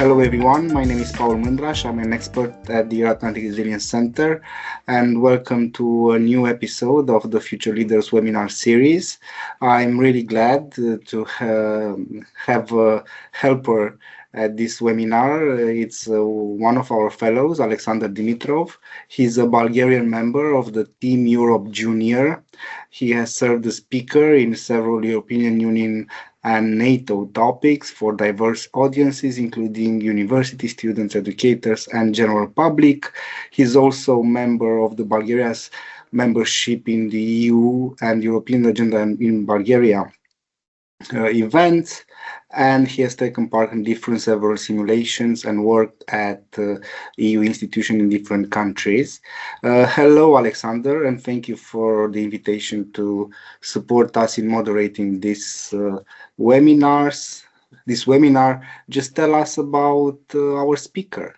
Hello everyone, my name is Paul Mundraș. I'm an expert at the Atlantic Resilience Center, and welcome to a new episode of the Future Leaders webinar series. I'm really glad to have a helper at this webinar. It's one of our fellows, Alexander Dimitrov. He's a Bulgarian member of the Team Europe Junior. He has served as speaker in several European Union and NATO topics for diverse audiences, including university students, educators, and general public. He's also member of the Bulgaria's membership in the EU and European Agenda in Bulgaria events, and he has taken part in different several simulations and worked at EU institutions in different countries. Hello, Alexander, and thank you for the invitation to support us in moderating this webinar. Just tell us about our speaker.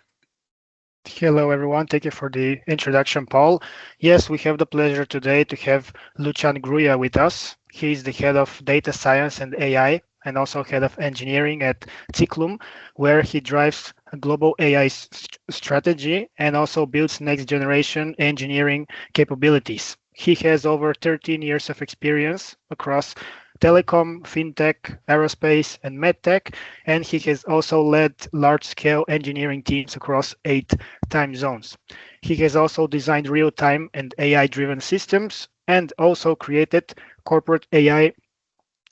Hello, everyone. Thank you for the introduction, Paul. Yes, we have the pleasure today to have Lucian Gruia with us. He is the head of data science and AI and also head of engineering at Ciklum, where he drives a global AI strategy and also builds next generation engineering capabilities. He has over 13 years of experience across telecom, fintech, aerospace, and medtech, and he has also led large-scale engineering teams across 8 time zones. He has also designed real-time and AI-driven systems and also created corporate AI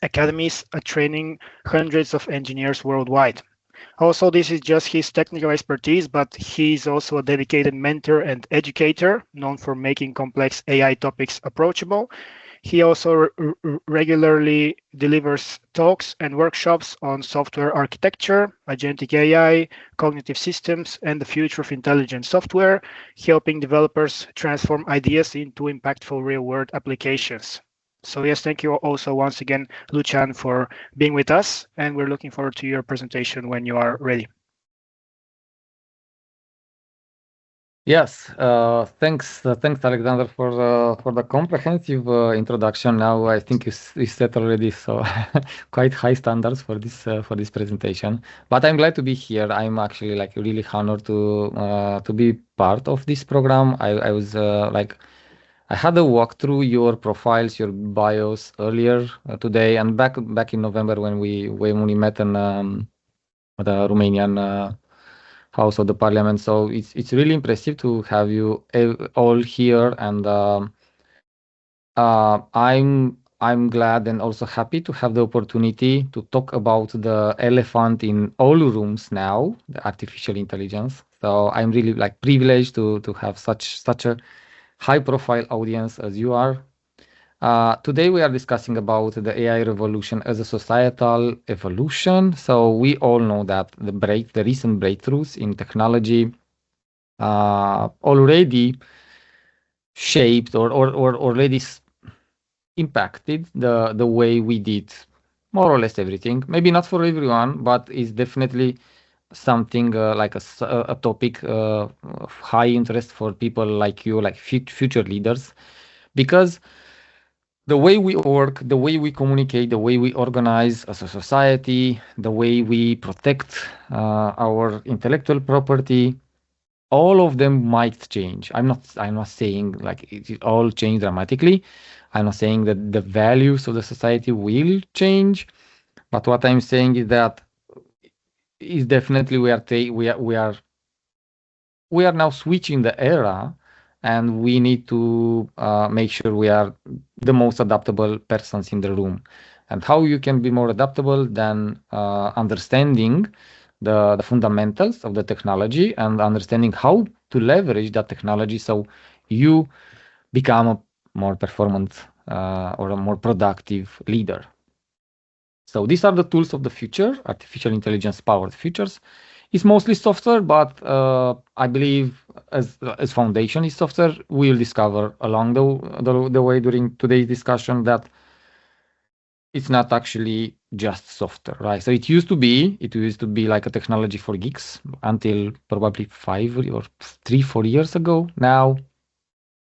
academies, training hundreds of engineers worldwide. Also, this is just his technical expertise, but he is also a dedicated mentor and educator known for making complex AI topics approachable. He also regularly delivers talks and workshops on software architecture, agentic AI, cognitive systems, and the future of intelligent software, helping developers transform ideas into impactful real-world applications. So yes, thank you also once again, Lucian, for being with us, and we're looking forward to your presentation when you are ready. Yes, thanks, Alexander, for the comprehensive introduction. Now I think you set already so quite high standards for this presentation. But I'm glad to be here. I'm actually really honored to be part of this program. I was I had a walk through your profiles, your bios earlier today, and back in November when we met in the Romanian House of the Parliament. So it's really impressive to have you all here, and I'm glad and also happy to have the opportunity to talk about the elephant in all rooms now, the artificial intelligence. So I'm really privileged to have such a high-profile audience as you are. Today we are discussing about the AI revolution as a societal evolution. So we all know that the recent breakthroughs in technology already shaped or already impacted the way we did more or less everything. Maybe not for everyone, but it's definitely something like a topic of high interest for people like you, like future leaders, because the way we work, the way we communicate, the way we organize as a society, the way we protect our intellectual property, all of them might change. I'm not saying it all change dramatically. I'm not saying that the values of the society will change, but what I'm saying is that is definitely we are now switching the era, and we need to make sure we are the most adaptable persons in the room. And how you can be more adaptable than understanding the fundamentals of the technology and understanding how to leverage that technology so you become a more performant or a more productive leader. So these are the tools of the future, artificial intelligence powered futures. It's mostly software, but I believe as foundation is software, we'll discover along the way during today's discussion that it's not actually just software, right? So it used to be like a technology for geeks until probably 4 years ago. Now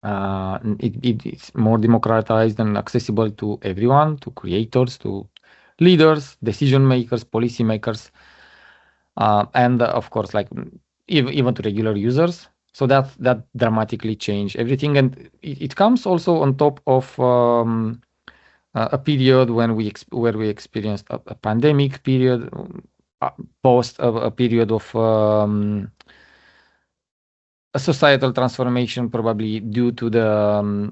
it's more democratized and accessible to everyone, to creators, to leaders, decision makers, policy makers. and of course, like even to regular users. So that dramatically changed everything, and it comes also on top of a period when where we experienced a pandemic period, post a period of a societal transformation, probably due to the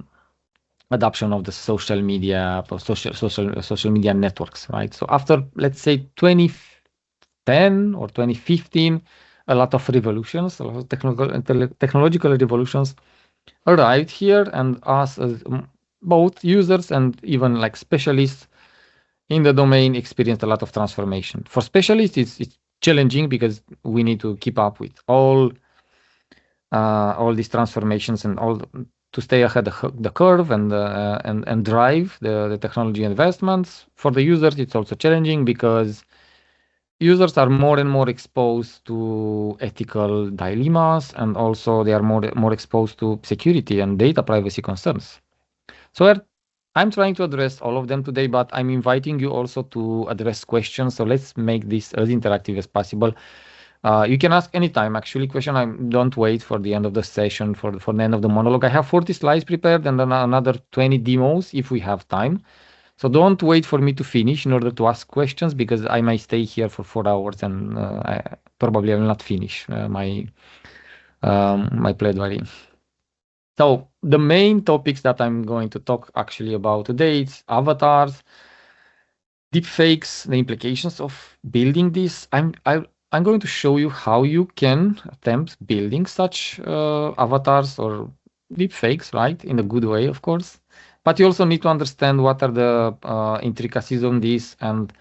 adoption of the social media, of social media networks, right? So after, let's say, 2010 or 2015, a lot of revolutions, a lot of technological revolutions arrived here, and us as both users and even like specialists in the domain experienced a lot of transformation. For specialists, it's challenging because we need to keep up with all these transformations and all to stay ahead of the curve and drive the technology investments. For the users, it's also challenging because users are more and more exposed to ethical dilemmas, and also they are more exposed to security and data privacy concerns. So I'm trying to address all of them today, but I'm inviting you also to address questions. So let's make this as interactive as possible. You can ask anytime, actually, question. Don't wait for the end of the session, for the end of the monologue. I have 40 slides prepared and then another 20 demos if we have time. So don't wait for me to finish in order to ask questions, because I might stay here for 4 hours and probably I will not finish my pledging. So the main topics that I'm going to talk actually about today is avatars, deepfakes, the implications of building this. I'm going to show you how you can attempt building such avatars or deepfakes, right? In a good way, of course. But you also need to understand what are the intricacies on this, and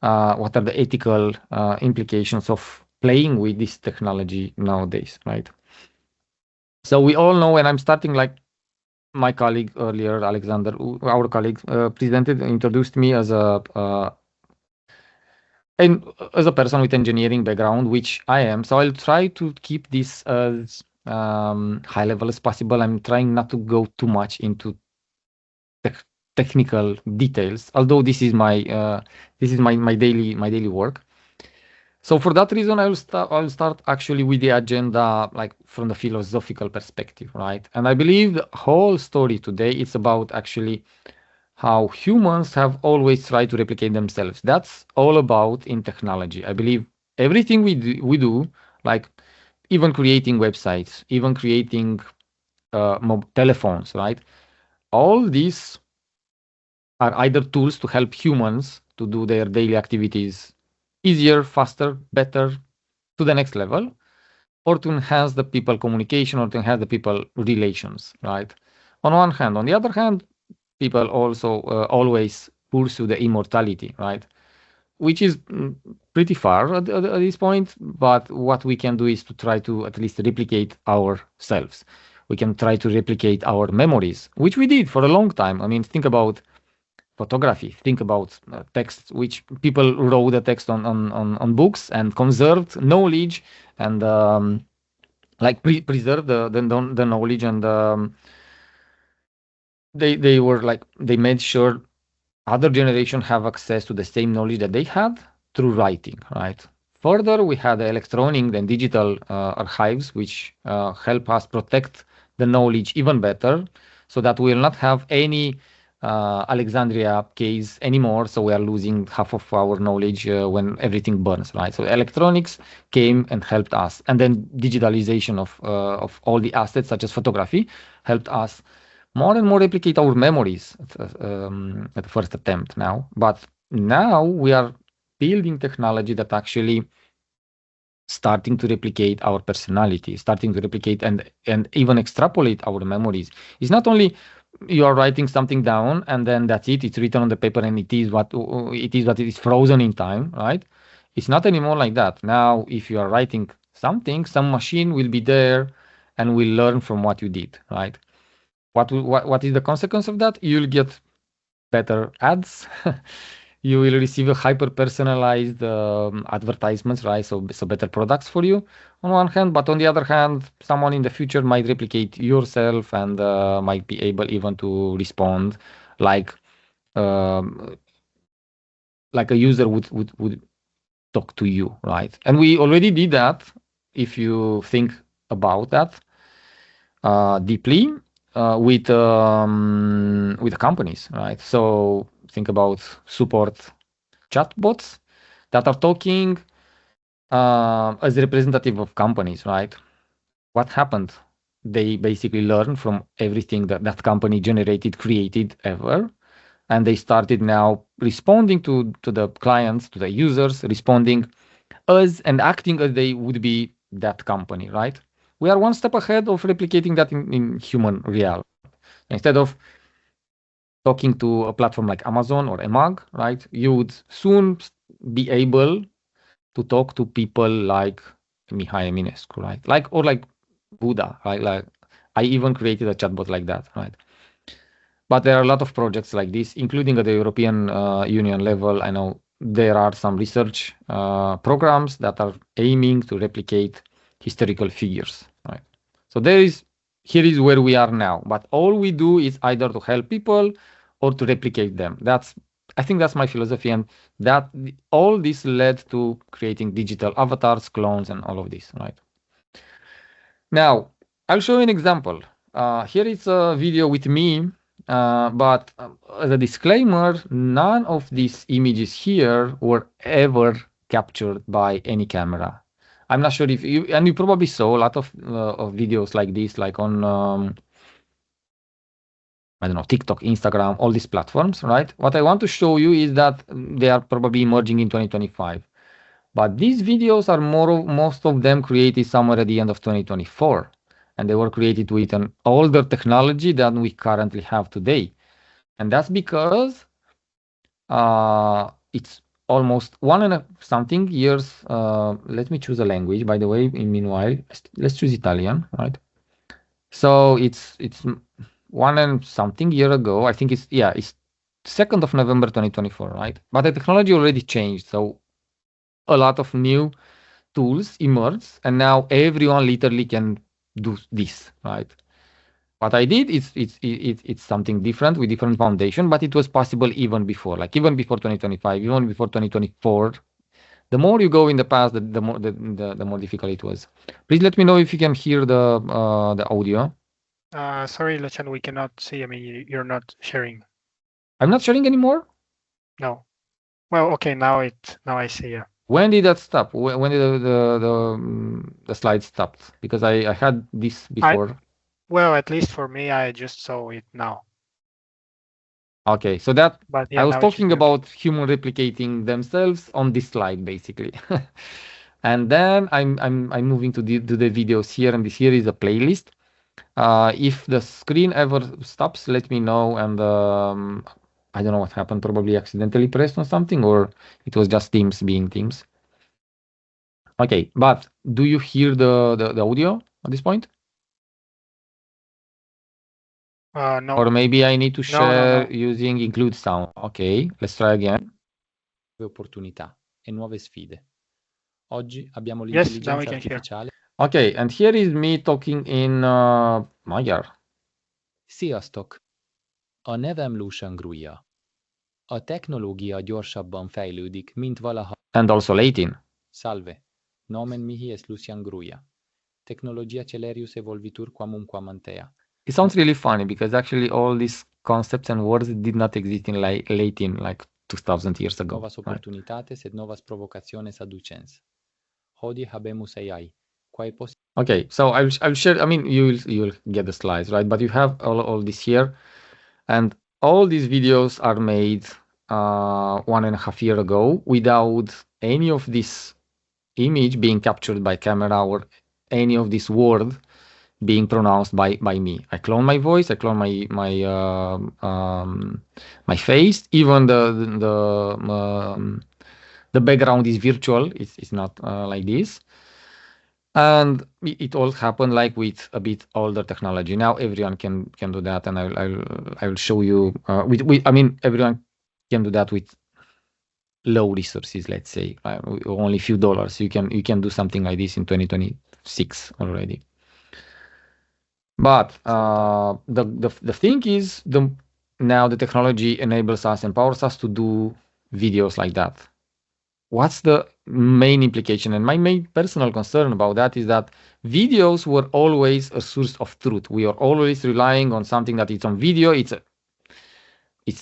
what are the ethical implications of playing with this technology nowadays, right? So we all know, and I'm starting like my colleague earlier, Alexander, our colleague, introduced me as a person with engineering background, which I am. So I'll try to keep this as high level as possible. I'm trying not to go too much into technical details, although this is my daily work. So for that reason, I'll start actually with the agenda, like from the philosophical perspective, right? And I believe the whole story today is about actually how humans have always tried to replicate themselves. That's all about in technology. I believe everything we do, like even creating websites, even creating telephones, right? All these are either tools to help humans to do their daily activities easier, faster, better, to the next level, or to enhance the people communication, or to enhance the people relations, right? On one hand. On the other hand, people also always pursue the immortality, right? Which is pretty far at this point, but what we can do is to try to at least replicate ourselves. We can try to replicate our memories, which we did for a long time. I mean, think about photography, think about text, which people wrote the text on books and conserved knowledge, and like preserved the knowledge, and they were like, they made sure other generation have access to the same knowledge that they had through writing, right? Further, we had the electronic and digital archives, which help us protect the knowledge even better, so that we will not have any Alexandria case anymore. So we are losing half of our knowledge when everything burns, right? So electronics came and helped us, and then digitalization of all the assets, such as photography, helped us more and more replicate our memories at the first attempt now. But now we are building technology that actually starting to replicate our personality, starting to replicate and even extrapolate our memories. It's not only you are writing something down and then that's it, it's written on the paper and it is what it is frozen in time, right? It's not anymore like that. Now, if you are writing something, some machine will be there and will learn from what you did, right? What is the consequence of that? You'll get better ads. You will receive a hyper personalized advertisements, right? So better products for you on one hand, but on the other hand, someone in the future might replicate yourself and might be able even to respond like um, like a user would talk to you, right? And we already did that. If you think about that deeply with companies, right? So think about support chatbots that are talking as representative of companies, right? What happened? They basically learn from everything that that company generated, created ever, and they started now responding to the clients, to the users, responding as and acting as they would be that company, right? We are one step ahead of replicating that in human real. Instead of talking to a platform like Amazon or Emag, right? You would soon be able to talk to people like Mihai Eminescu, right? Like Buddha, right? Like I even created a chatbot like that, right? But there are a lot of projects like this, including at the European Union level. I know there are some research programs that are aiming to replicate historical figures, right? So here is where we are now. But all we do is either to help people or to replicate them. I think that's my philosophy, and that all this led to creating digital avatars, clones, and all of this, right? Now, I'll show you an example. Here is a video with me, but as a disclaimer, none of these images here were ever captured by any camera. I'm not sure if you, and you probably saw a lot of videos like this, like on, I don't know, TikTok, Instagram, all these platforms, right? What I want to show you is that they are probably emerging in 2025. But these videos are most of them created somewhere at the end of 2024. And they were created with an older technology than we currently have today. And that's because it's almost one and something years. Let me choose a language, by the way, meanwhile. Let's choose Italian, right? So it's 1 and something year ago. I think it's 2nd of November 2024, right? But the technology already changed. So a lot of new tools emerge, and now everyone literally can do this, right? What I did is it's something different with different foundation, but it was possible even before, like even before 2025, even before 2024. The more you go in the past, the more difficult it was. Please let me know if you can hear the audio. Sorry, Lucian, we cannot see. I mean, you're not sharing. I'm not sharing anymore. No. Well, okay, now I see. Yeah. When did that stop? When did the slide stopped? Because I had this before. Well, at least for me, I just saw it now. Okay, so that yeah, I was talking about human replicating themselves on this slide, basically. And then I'm moving to the videos here, and this here is a playlist. If the screen ever stops, let me know. And I don't know what happened. Probably accidentally pressed on something, or it was just Teams being Teams. Okay, but do you hear the audio at this point? No. Or maybe I need to share using include sound. Okay, let's try again. Opportunità e nuove sfide. Oggi abbiamo l'intelligenza artificiale. Okay, and here is me talking in magyar. Sziasztok! A nevem Lucian Gruia. A technológia gyorsabban fejlődik, mint valaha. And also Latin. Salve. Nomen mihi es Lucian Gruia. Technologia celerius evolvitur quamumquam antea. It sounds really funny because actually all these concepts and words did not exist in Latin like 2000 years ago. Novas opportunitates et novas provocationes aducens. Hodie habemus AI. Okay, so I'll share. I mean, you'll get the slides, right? But you have all this here, and all these videos are made 1.5 years ago without any of this image being captured by camera or any of this word being pronounced by me. I clone my voice, I clone my face. Even the background is virtual. It's not like this. And it all happened like with a bit older technology. Now everyone can do that, and I will show you. I mean, everyone can do that with low resources. Let's say only a few dollars. You can do something like this in 2026 already. But the thing is, now the technology enables us, empowers us to do videos like that. What's the main implication and my main personal concern about that is that videos were always a source of truth. We are always relying on something that is on video. It's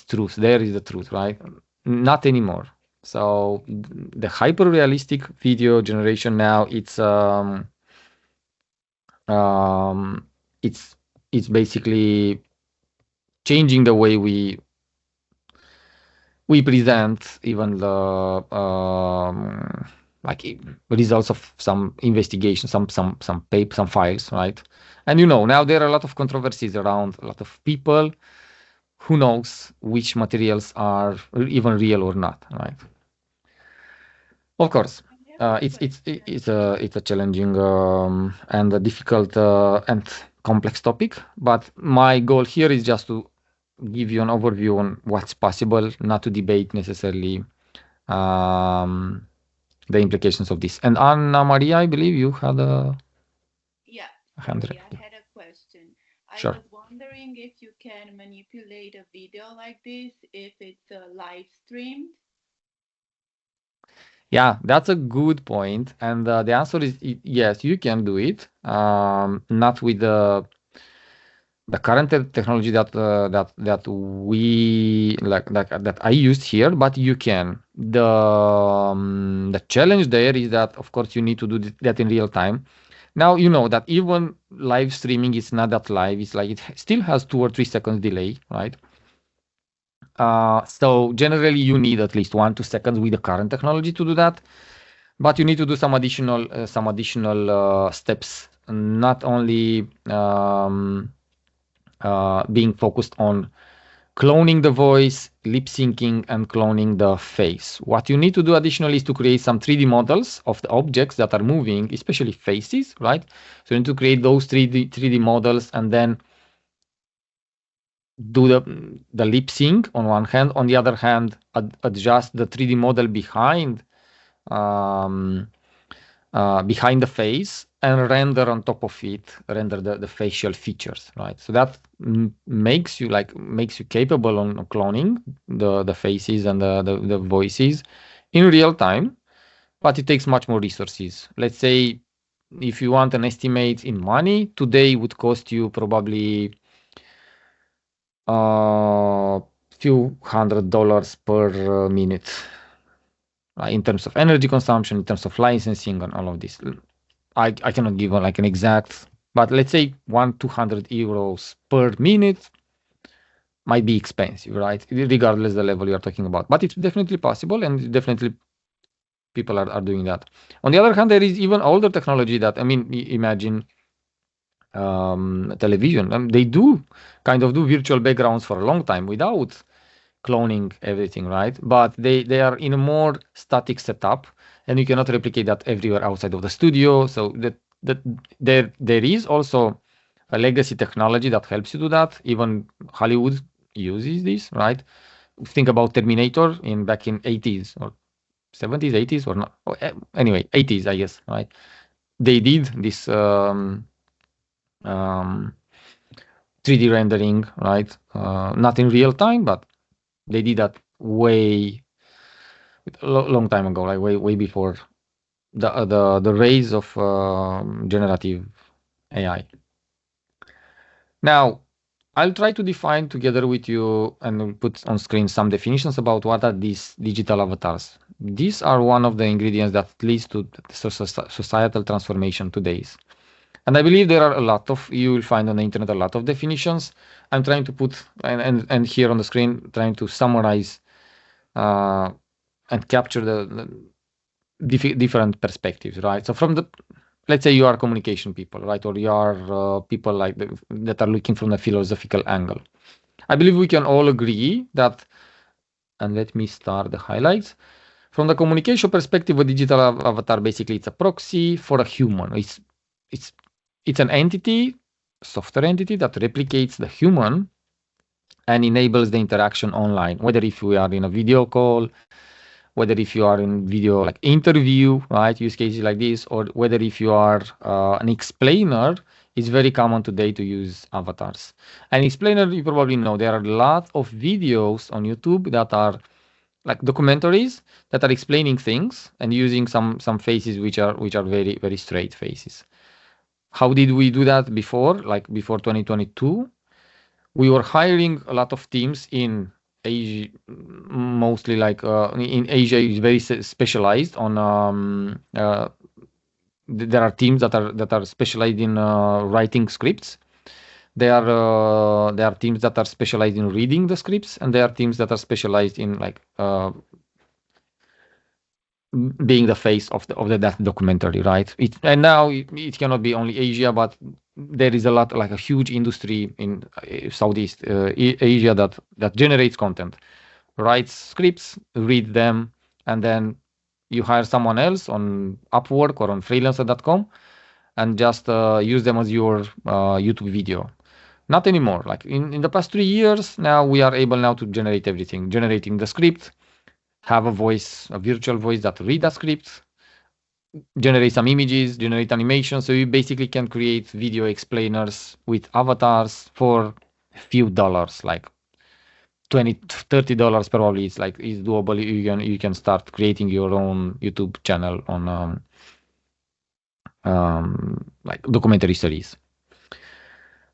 truth. There is the truth, right? Not anymore. So the hyper realistic video generation now, um, it's basically changing the way we present even the like results of some investigation, some paper, some files, right? And now there are a lot of controversies around a lot of people. Who knows which materials are even real or not, right? Of course, it's a challenging and a difficult and complex topic. But my goal here is just to give you an overview on what's possible, not to debate necessarily the implications of this. And Anna Maria, I believe you had a hand. Sorry, I had a question. Sure. I was wondering if you can manipulate a video like this if it's live streamed. Yeah, that's a good point. And the answer is yes, you can do it. Not with the current technology that we that I used here, but you can. The challenge there is that of course you need to do that in real time. Now you know that even live streaming is not that live. It's like it still has 2 or 3 seconds delay, right? So generally you need at least 1 2 seconds with the current technology to do that, but you need to do some additional steps, not only being focused on cloning the voice, lip syncing, and cloning the face. What you need to do additionally is to create some 3D models of the objects that are moving, especially faces, right? So you need to create those 3D models and then do the lip sync on one hand. On the other hand, adjust the 3D model behind the face and render on top of it, render the facial features, right? So that makes you capable on cloning the faces and the voices in real time, but it takes much more resources. Let's say if you want an estimate in money, today would cost you probably few $100 per minute, in terms of energy consumption, in terms of licensing and all of this. I cannot give like an exact, but let's say 100-200 euros per minute might be expensive, right? Regardless the level you are talking about, but it's definitely possible, and definitely people are doing that. On the other hand, there is even older technology that, I mean, imagine television. They do virtual backgrounds for a long time without cloning everything, right? But they are in a more static setup, and you cannot replicate that everywhere outside of the studio. So that there is also a legacy technology that helps you do that. Even Hollywood uses this, right? Think about Terminator back in 80s or 70s, 80s or not. Anyway, 80s, I guess, right? They did this 3D rendering, right? Not in real time, but they did that way long time ago, like way before the rise of generative AI. Now, I'll try to define together with you and put on screen some definitions about what are these digital avatars. These are one of the ingredients that leads to societal transformation today. And I believe there are you will find on the internet a lot of definitions. I'm trying to put, and here on the screen, trying to summarize and capture the different perspectives, right? So let's say you are communication people, right? Or you are people that are looking from a philosophical angle. I believe we can all agree that, and let me start the highlights. From the communication perspective, a digital avatar, basically it's a proxy for a human. It's an entity, software entity that replicates the human and enables the interaction online, whether if we are in a video call, whether if you are in video like interview, right, use cases like this, or whether if you are an explainer. It's very common today to use avatars. An explainer, you probably know, there are a lot of videos on YouTube that are like documentaries that are explaining things and using some faces which are very very straight faces. How did we do that before? Like before 2022, we were hiring a lot of teams in Asia, mostly like in Asia is very specialized on there are teams that are specialized in writing scripts. There are teams that are specialized in reading the scripts, and there are teams that are specialized in like being the face of that documentary, right? And now it cannot be only Asia, but there is a lot, like a huge industry in Southeast Asia that generates content, writes scripts, read them, and then you hire someone else on Upwork or on freelancer.com and just use them as your YouTube video. Not anymore. Like in the past 3 years, now we are able now to generate everything, generating the script, have a voice, a virtual voice that read the script, generate some images, generate animation. So you basically can create video explainers with avatars for a few dollars, like $20-$30 probably. It's doable. You can start creating your own YouTube channel on like documentary series.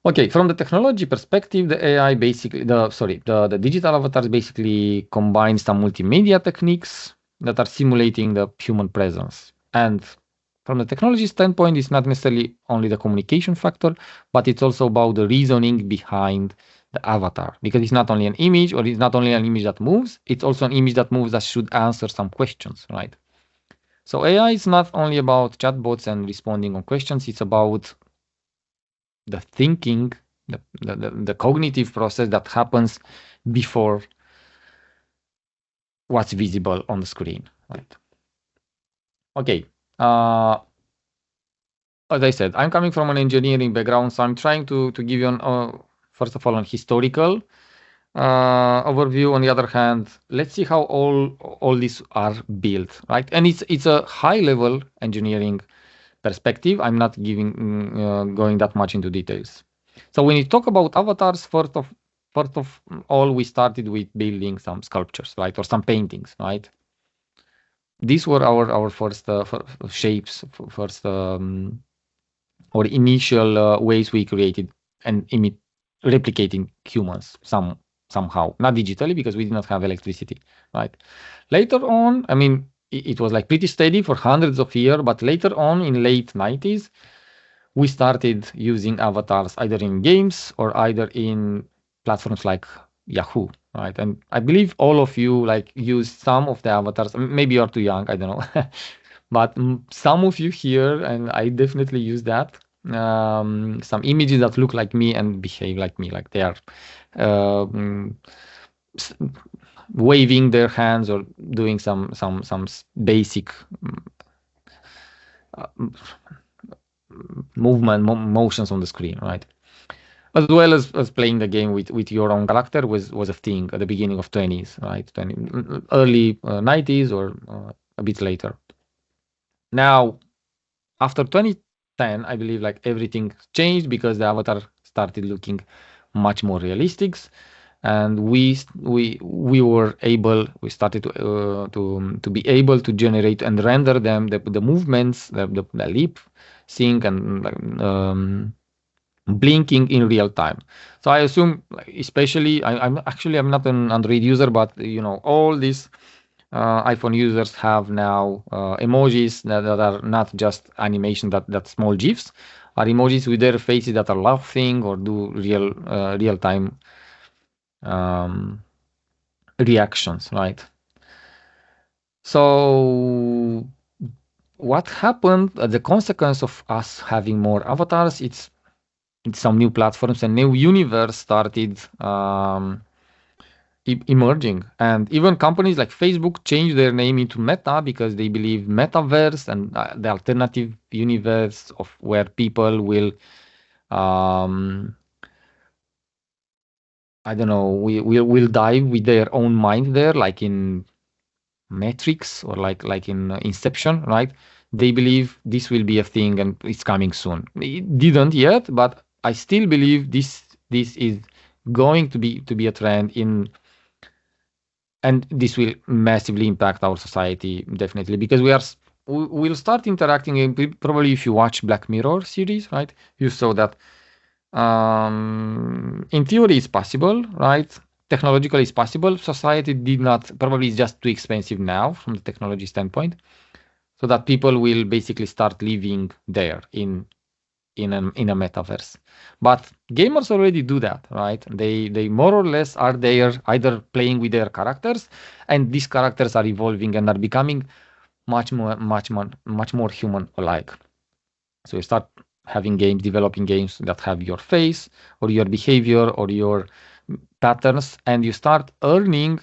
Okay, from the technology perspective, the AI basically, the digital avatars basically combine some multimedia techniques that are simulating the human presence. And from the technology standpoint, it's not necessarily only the communication factor, but it's also about the reasoning behind the avatar, because it's not only an image, or it's not only an image that moves, it's also an image that moves that should answer some questions, right? So AI is not only about chatbots and responding on questions, it's about the thinking, the cognitive process that happens before what's visible on the screen, right? Okay. As I said, I'm coming from an engineering background, so I'm trying to give you first of all, an historical overview. On the other hand, let's see how all these are built, right? And it's a high level engineering perspective. I'm not going that much into details. So when you talk about avatars, first of all, we started with building some sculptures, right, or some paintings, right? These were our first shapes, first or initial ways we created and replicating humans somehow, not digitally because we did not have electricity, right? Later on, I mean, it was like pretty steady for hundreds of years, but later on in late 90s, we started using avatars either in games or either in platforms like Yahoo, right? And I believe all of you like use some of the avatars. Maybe you're too young, I don't know. But some of you here, and I definitely use that. Some images that look like me and behave like me, like they are waving their hands or doing some basic motions on the screen, right? As well as playing the game with your own character was a thing at the beginning of 20s, right? Early 90s or a bit later. Now, after 2010, I believe like everything changed because the avatar started looking much more realistic, and we started to be able to generate and render them the movements, the lip sync and blinking in real time. So I assume, especially, I'm not an Android user, but you know, all these iPhone users have now emojis that are not just animation, that small GIFs, are emojis with their faces that are laughing or do real time reactions, right? So what happened, the consequence of us having more avatars, it's some new platforms and new universe started emerging, and even companies like Facebook changed their name into Meta because they believe metaverse and the alternative universe of where people will I don't know, will dive with their own mind there, like in Matrix or like in Inception, right? They believe this will be a thing and it's coming soon. It didn't yet, but I still believe this is going to be a trend in and this will massively impact our society, definitely, because we'll start interacting. Probably if you watch Black Mirror series, right, you saw that in theory it's possible, right? Technologically it's possible. Society did not, probably it's just too expensive now from the technology standpoint, so that people will basically start living there in a metaverse. But gamers already do that, right? They more or less are there either playing with their characters, and these characters are evolving and are becoming much more human alike. So you start having games, developing games that have your face or your behavior or your patterns, and you start earning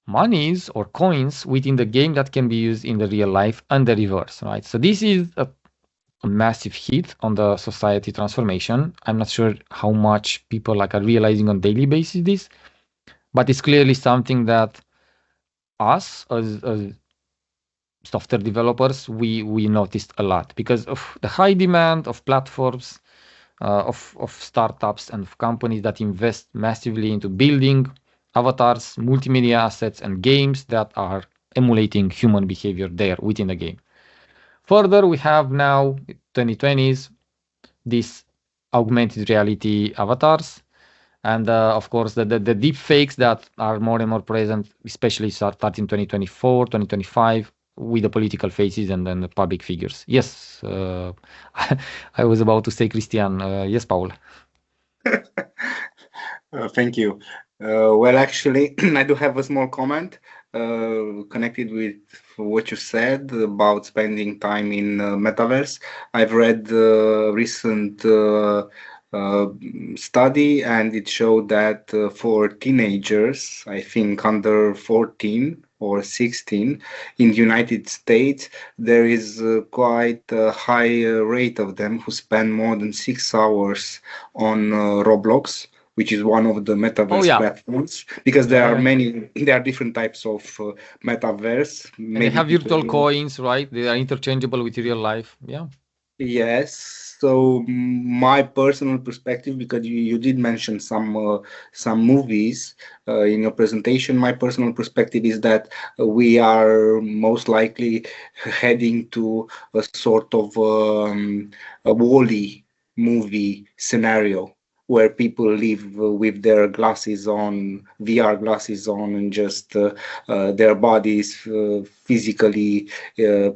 monies or coins within the game that can be used in the real life and the reverse, right? So this is a massive hit on the society transformation. I'm not sure how much people are realizing on daily basis this, but it's clearly something that us as software developers we noticed a lot because of the high demand of platforms, of startups and of companies that invest massively into building avatars, multimedia assets, and games that are emulating human behavior there within the game. Further, we have now 2020s these augmented reality avatars, and of course the deep fakes that are more and more present, especially starting 2024, 2025, with the political faces and then the public figures. Yes, I was about to say Christian. Yes, Paul. Thank you. Well, actually, I do have a small comment connected with what you said about spending time in metaverse. I've read the recent study, and it showed that for teenagers, I think under 14 or 16 in the United States, there is quite a high rate of them who spend more than 6 hours on Roblox, which is one of the metaverse platforms, because there are different types of metaverse. And they have virtual coins, right? They are interchangeable with real life. Yeah. Yes. So my personal perspective, because you did mention some movies in your presentation, my personal perspective is that we are most likely heading to a sort of a Wall-E movie scenario where people live with their glasses on, VR glasses on, and just their bodies physically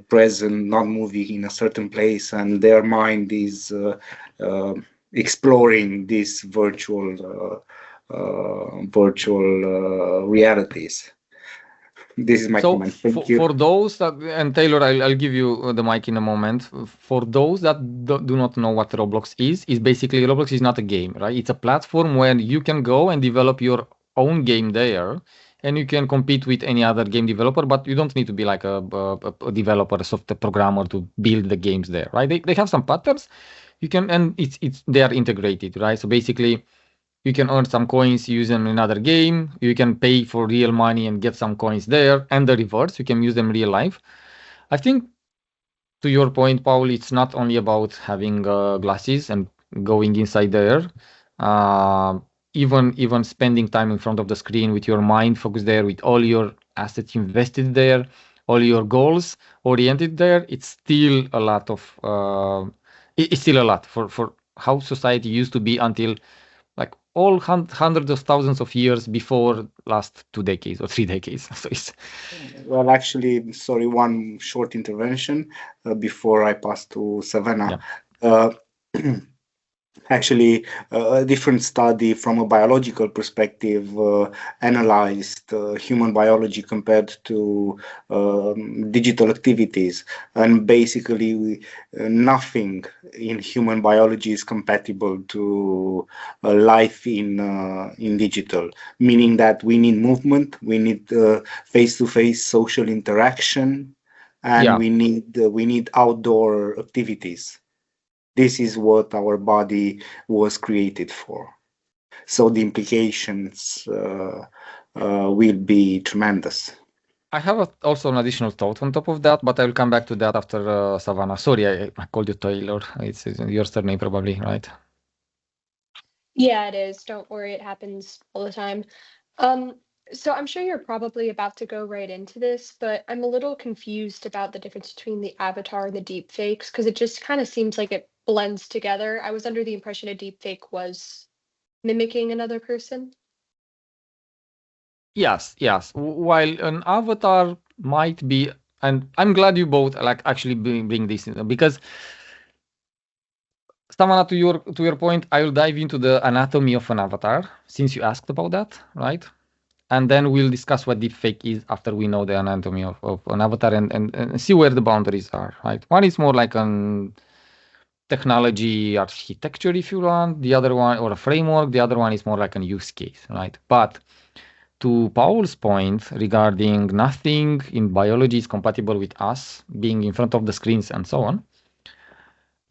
present, not moving in a certain place, and their mind is exploring these virtual realities. This is my comment. Thank you. For those that, and Taylor, I'll give you the mic in a moment. For those that do not know what Roblox is basically Roblox is not a game, right? It's a platform where you can go and develop your own game there, and you can compete with any other game developer, but you don't need to be like a developer, a software programmer to build the games there, right? They have some patterns. You can, and they are integrated, right? So basically, you can earn some coins using another game. You can pay for real money and get some coins there, and the reverse. You can use them real life. I think, to your point, Paul, it's not only about having glasses and going inside there. Even spending time in front of the screen with your mind focused there, with all your assets invested there, all your goals oriented there, it's still a lot of. It's still a lot for how society used to be until like all hundreds of thousands of years before last 2 decades or 3 decades. So it's well, actually, sorry, one short intervention before I pass to Savannah. Yeah. Actually, a different study from a biological perspective analyzed human biology compared to digital activities, and basically nothing in human biology is compatible to life in digital. Meaning that we need movement, we need face-to-face social interaction, and we need outdoor activities. This is what our body was created for. So the implications will be tremendous. I have also an additional thought on top of that, but I will come back to that after Savannah. Sorry, I called you Taylor. It's your surname probably, right? Yeah, it is. Don't worry, it happens all the time. So I'm sure you're probably about to go right into this, but I'm a little confused about the difference between the avatar and the deep fakes because it just kind of seems like it blends together. I was under the impression a deep fake was mimicking another person. Yes, yes. While an avatar might be, and I'm glad you both like actually bring this in, because Samana, to your point, I will dive into the anatomy of an avatar since you asked about that, right? And then we'll discuss what deepfake is after we know the anatomy of an avatar and see where the boundaries are, right? One is more like an technology architecture, if you want, the other one, or a framework, the other one is more like an use case, right? But to Paul's point regarding nothing in biology is compatible with us being in front of the screens and so on,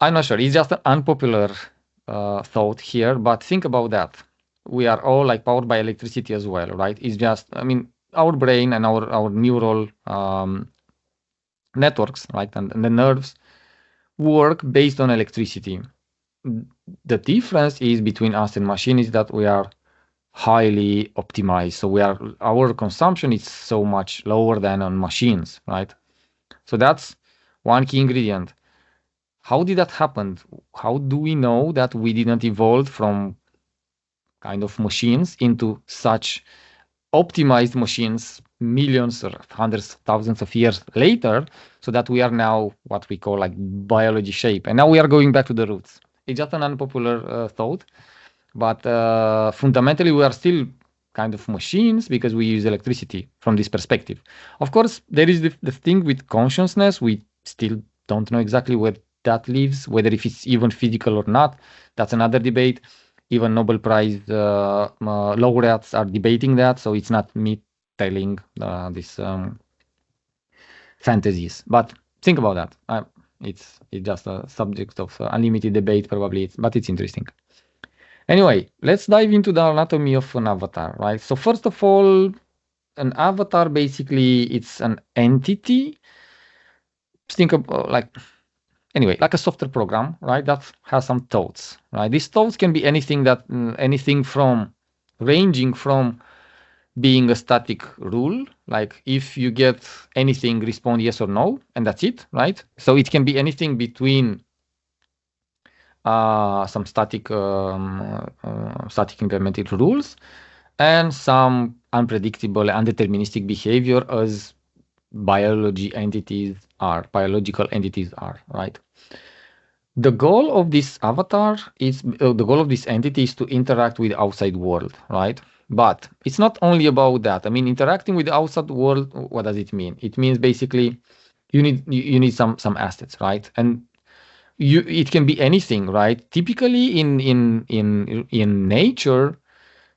I'm not sure. It's just an unpopular thought here, but think about that. We are all like powered by electricity as well, right? It's just, I mean, our brain and our neural networks, right, and the nerves work based on electricity. The difference is between us and machine is that we are highly optimized. So our consumption is so much lower than on machines, right? So that's one key ingredient. How did that happen? How do we know that we didn't evolve from kind of machines into such optimized machines millions or hundreds of thousands of years later, so that we are now what we call like biology shape, and now we are going back to the roots? It's just an unpopular thought, but fundamentally we are still kind of machines because we use electricity from this perspective. Of course, there is the thing with consciousness. We still don't know exactly where that lives, whether if it's even physical or not. That's another debate. Even Nobel Prize laureates are debating that, so it's not me telling these fantasies. But think about that. It's just a subject of unlimited debate, probably, but it's interesting. Anyway, let's dive into the anatomy of an avatar, right? So first of all, an avatar basically it's an entity. Think about like a software program, right? That has some thoughts, right? These thoughts can be anything from ranging from being a static rule, like if you get anything, respond yes or no, and that's it, right? So it can be anything between some static implemented rules and some unpredictable, undeterministic behavior as biological entities are, right? The goal of this avatar is the goal of this entity is to interact with the outside world, right? But it's not only about that. I mean, interacting with the outside world, what does it mean? It means basically you need some assets, right? And it can be anything, right? Typically in nature,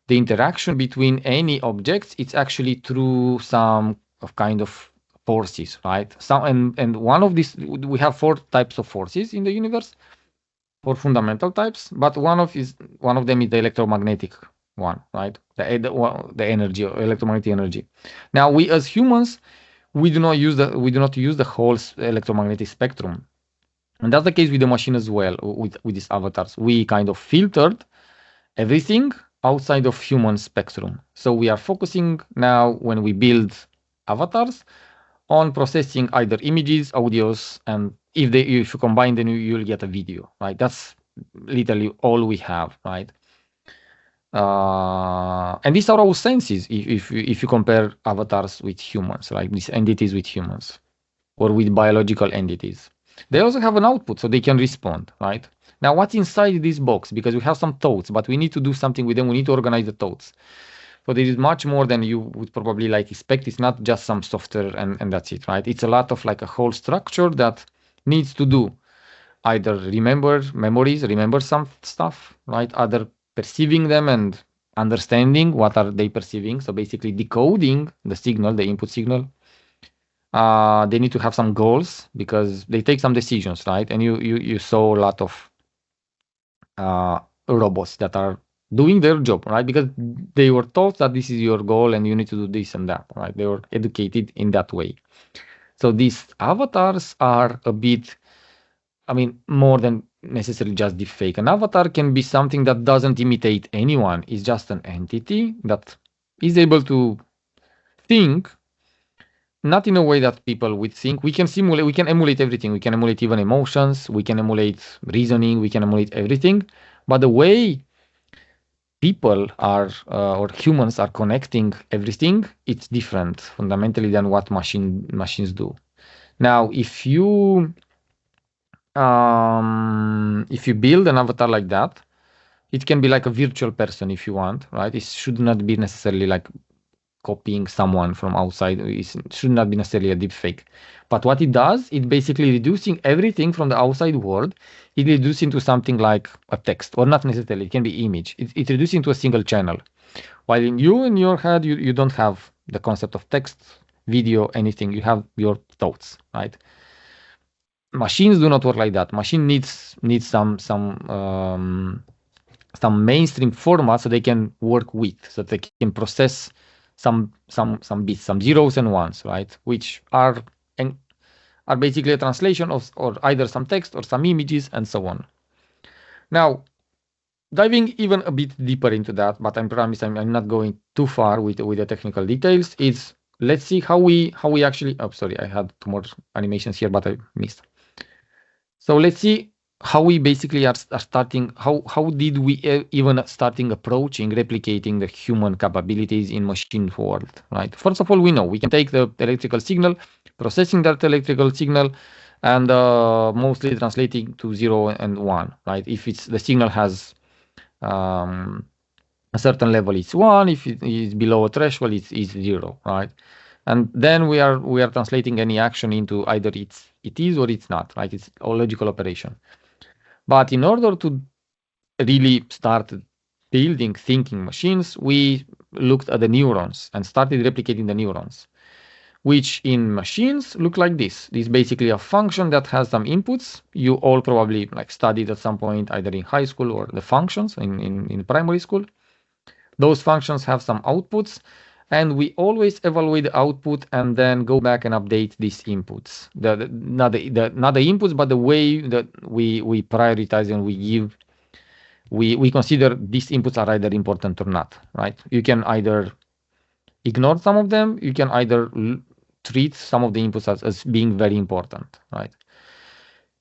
the interaction between any objects, it's actually through some of kind of forces, right? And one of these, we have 4 types of forces in the universe, 4 fundamental types, but one of them is the electromagnetic one, right? The energy, electromagnetic energy. Now we as humans, we do not use the whole electromagnetic spectrum. And that's the case with the machine as well, with these avatars. We kind of filtered everything outside of human spectrum. So we are focusing now, when we build avatars, on processing either images, audios, and if you combine them, you'll get a video, right? That's literally all we have, right? And these are all senses if you compare avatars with humans, like these entities with humans or with biological entities. They also have an output, so they can respond, right? Now, what's inside this box? Because we have some thoughts, but we need to do something with them. We need to organize the thoughts. So there is much more than you would probably like expect. It's not just some software and that's it, right? It's a lot of like a whole structure that needs to do either remember some stuff, right? Either perceiving them and understanding what are they perceiving. So basically decoding the signal, the input signal. They need to have some goals because they take some decisions, right? And you saw a lot of robots that are doing their job, right? Because they were taught that this is your goal and you need to do this and that, right? They were educated in that way. So these avatars are a bit, I mean, more than necessarily just deepfake. An avatar can be something that doesn't imitate anyone. It's just an entity that is able to think not in a way that people would think. We can simulate, we can emulate everything. We can emulate even emotions, we can emulate reasoning, we can emulate everything. But the way people are or humans are connecting everything, it's different fundamentally than what machines do. Now, if you build an avatar like that, it can be like a virtual person if you want, right? It should not be necessarily like copying someone from outside. It should not be necessarily a deep fake. But what it does, it basically reducing everything from the outside world. It reduces into something like a text, or not necessarily, it can be image. It reduces into a single channel. While in your head, you don't have the concept of text, video, anything. You have your thoughts, right? Machines do not work like that. Machine needs some mainstream format so they can work with, so they can process some bits, some zeros and ones, right? Which are basically a translation of or either some text or some images and so on. Now, diving even a bit deeper into that, but I promise I'm not going too far with the technical details. Is let's see how we actually. Oh, sorry, I had two more animations here, but I missed. So let's see how we basically are starting. How did we even starting approaching replicating the human capabilities in machine world, right? First of all, we know we can take the electrical signal, processing that electrical signal, and mostly translating to 0 and 1, right? If it's the signal has a certain level, it's 1. If it is below a threshold, it's 0, right? And then we are translating any action into either it is or it's not, right? It's a logical operation. But in order to really start building thinking machines, we looked at the neurons and started replicating the neurons, which in machines look like this. This is basically a function that has some inputs. You all probably like studied at some point, either in high school or the functions in primary school. Those functions have some outputs, and we always evaluate the output and then go back and update these inputs. Not the inputs, but the way that we prioritize and we consider these inputs are either important or not, right? You can either ignore some of them, you can either treat some of the inputs as being very important, right?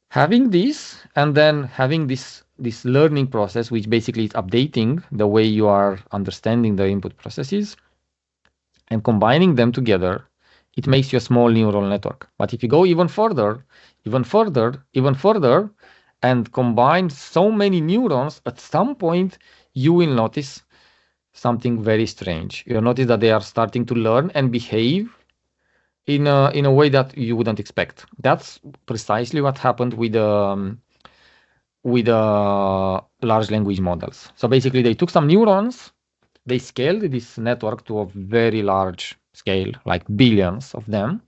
Having this and then having this learning process, which basically is updating the way you are understanding the input processes and combining them together, it makes you a small neural network. But if you go even further, and combine so many neurons, at some point you will notice something very strange. You'll notice that they are starting to learn and behave in a way that you wouldn't expect. That's precisely what happened with large language models. So basically, they took some neurons, they scaled this network to a very large scale, like billions of them,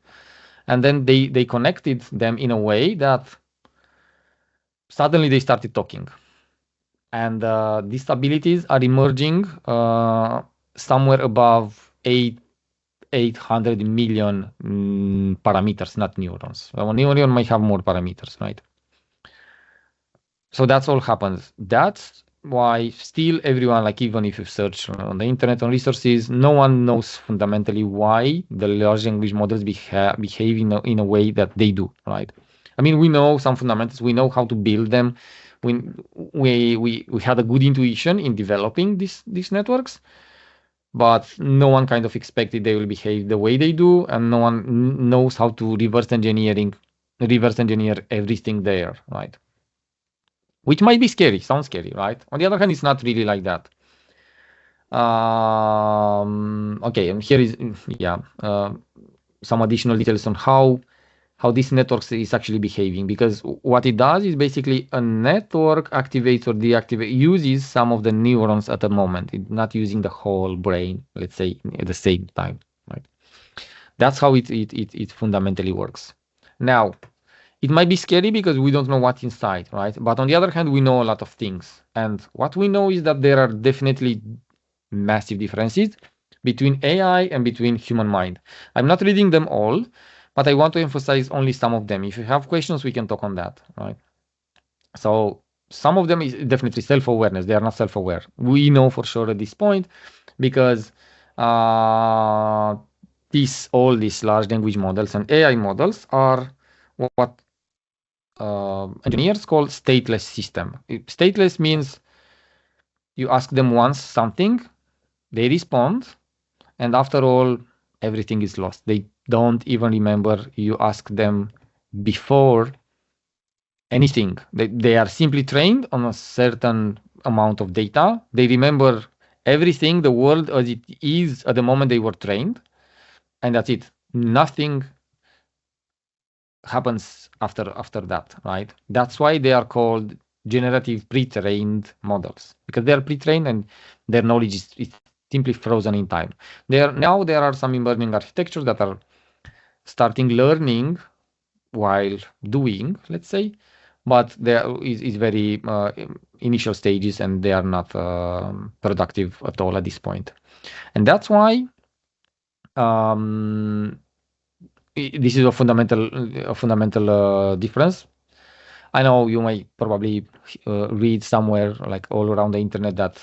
and then they connected them in a way that suddenly they started talking. And these abilities are emerging somewhere above 800 million parameters, not neurons. A neuron might have more parameters, right? So that's all happens. That's why still everyone, like even if you search on the internet on resources, no one knows fundamentally why the large language models behave in a way that they do, right? I mean, we know some fundamentals, we know how to build them. We had a good intuition in developing these networks, but no one kind of expected they will behave the way they do, and no one knows how to reverse engineer everything there, right? Which might be scary, sounds scary, right? On the other hand, it's not really like that. Okay, and here is some additional details on how this network is actually behaving, because what it does is basically a network activates or deactivates, uses some of the neurons at a moment. It's not using the whole brain, let's say, at the same time, right? That's how it fundamentally works. Now, it might be scary because we don't know what's inside, right? But on the other hand, we know a lot of things. And what we know is that there are definitely massive differences between AI and between human mind. I'm not reading them all, but I want to emphasize only some of them. If you have questions, we can talk on that, right? So some of them is definitely self-awareness. They are not self-aware. We know for sure at this point because all these large language models and AI models are what engineers call stateless system. Stateless means you ask them once something, they respond, and after all, everything is lost. They don't even remember you asked them before anything. They are simply trained on a certain amount of data. They remember everything, the world as it is at the moment they were trained, and that's it. Nothing happens after that, right? That's why they are called generative pre-trained models, because they are pre-trained and their knowledge is simply frozen in time. Now there are some emerging architectures that are starting learning while doing, let's say, but there is very initial stages and they are not productive at all at this point. And that's why this is a fundamental difference. I know you might probably read somewhere like all around the internet that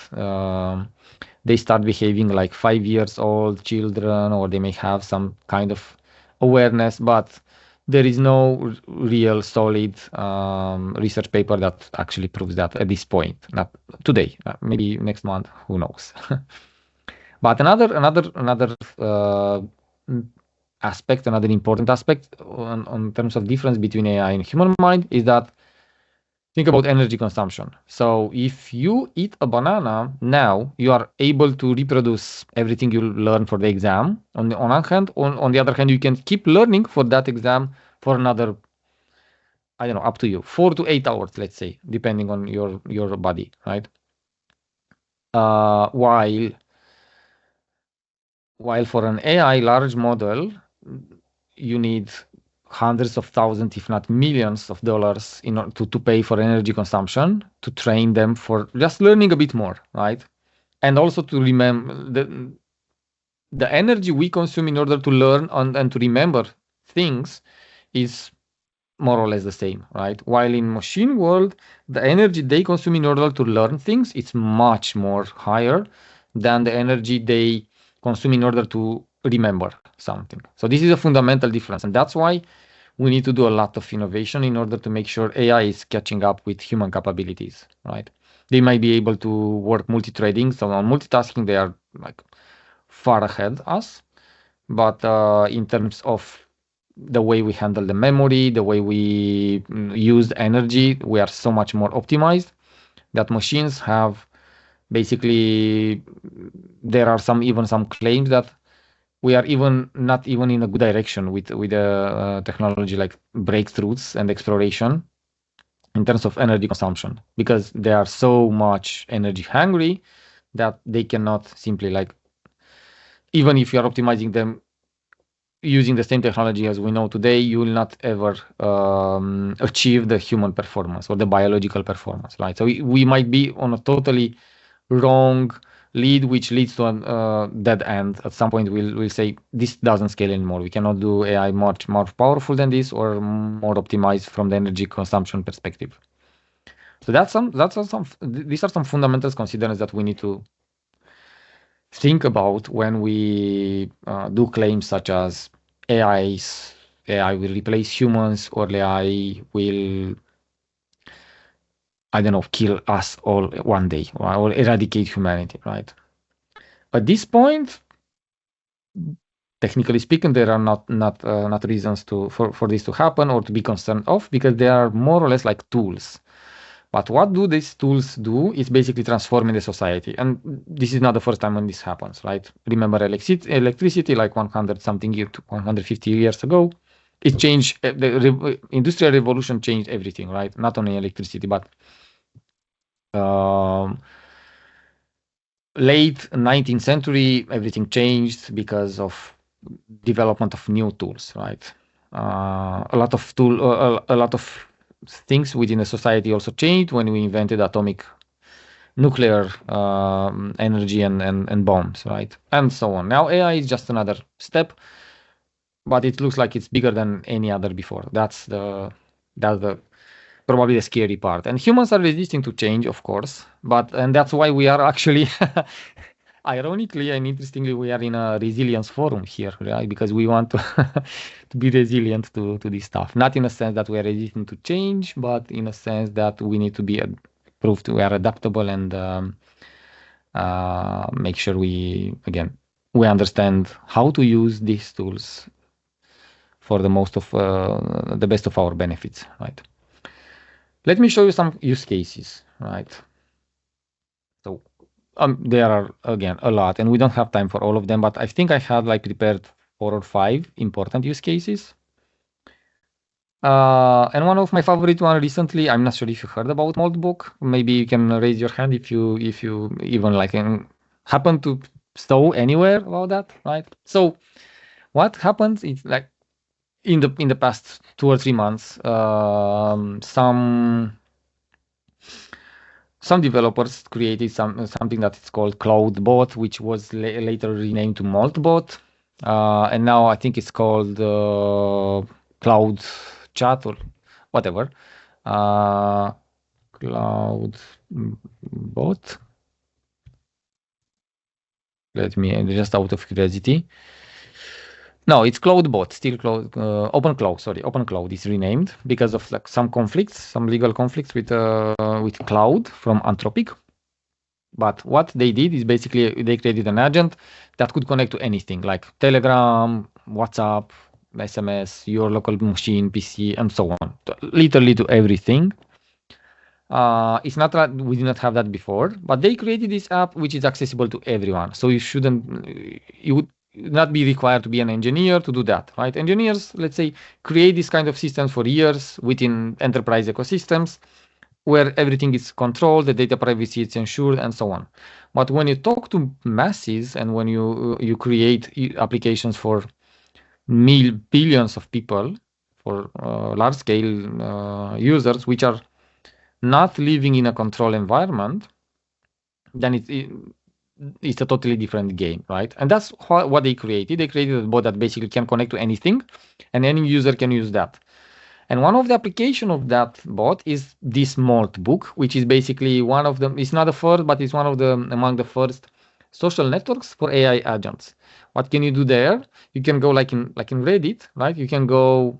they start behaving like 5-year-old children, or they may have some kind of awareness, but there is no real solid research paper that actually proves that at this point. Not today, maybe next month, who knows. But another aspect, another important aspect on terms of difference between AI and human mind is that think about energy consumption. So if you eat a banana now, you are able to reproduce everything you learn for the exam. On one hand, on the other hand, you can keep learning for that exam for another, I don't know, up to you, 4 to 8 hours, let's say, depending on your body, right? While for an AI large model, you need hundreds of thousands, if not millions of dollars in order to pay for energy consumption, to train them for just learning a bit more, right? And also to remember the energy we consume in order to learn and to remember things is more or less the same, right? While in machine world, the energy they consume in order to learn things is much more higher than the energy they consume in order to remember something. So this is a fundamental difference, and that's why we need to do a lot of innovation in order to make sure AI is catching up with human capabilities, right? They might be able to work multi-threading, so on multitasking they are like far ahead us, but in terms of the way we handle the memory, the way we use energy, we are so much more optimized that machines have basically, there are even some claims that we are not even in a good direction with the technology like breakthroughs and exploration in terms of energy consumption, because they are so much energy hungry that they cannot simply, like, even if you are optimizing them using the same technology as we know today, you will not ever achieve the human performance or the biological performance, right? So we might be on a totally wrong lead, which leads to a dead end. At some point, we'll say this doesn't scale anymore. We cannot do AI much more powerful than this or more optimized from the energy consumption perspective. So these are some fundamentals considerations that we need to think about when we do claims such as AI will replace humans, or AI will, I don't know, kill us all one day, or eradicate humanity, right? At this point, technically speaking, there are not reasons for this to happen or to be concerned of, because they are more or less like tools. But what do these tools do is basically transforming the society. And this is not the first time when this happens, right? Remember electricity like 150 years ago. It changed, the industrial revolution changed everything, right? Not only electricity, but late 19th century, everything changed because of development of new tools, right? A lot of things within the society also changed when we invented atomic nuclear energy and bombs, right? And so on. Now AI is just another step, but it looks like it's bigger than any other before. That's probably the scary part. And humans are resisting to change, of course, and that's why we are actually Ironically and interestingly, we are in a resilience forum here, right? Because we want to to be resilient to this stuff. Not in a sense that we are resistant to change, but in a sense that we need to be proved we are adaptable and make sure we understand how to use these tools for the most of the best of our benefits, right? Let me show you some use cases, right? So there are again a lot, and we don't have time for all of them, but I think I had like prepared 4 or 5 important use cases. And one of my favorite one recently, I'm not sure if you heard about Moldbook. Maybe you can raise your hand if you even like happen to stow anywhere about that, right? So what happens is like in the past 2 or 3 months, some developers created something that is called CloudBot, which was later renamed to Moltbot, and now I think it's called Cloud Chat or whatever. CloudBot. Let me just out of curiosity. No, it's CloudBot, still OpenCloud is renamed because of like some legal conflicts with Cloud from Anthropic. But what they did is basically they created an agent that could connect to anything like Telegram, WhatsApp, SMS, your local machine, PC, and so on. Literally to everything. It's not that we did not have that before, but they created this app which is accessible to everyone. So you would not be required to be an engineer to do that, right? Engineers, let's say, create this kind of systems for years within enterprise ecosystems where everything is controlled, the data privacy is ensured, and so on. But when you talk to masses and when you create applications for billions of people, for large-scale users, which are not living in a control environment, then it's a totally different game, right? And that's what they created. They created a bot that basically can connect to anything, and any user can use that. And one of the application of that bot is this Moltbook, which is basically one of them. It's not the first, but it's one of the among the first social networks for AI agents. What can you do there? You can go like in Reddit, right? You can go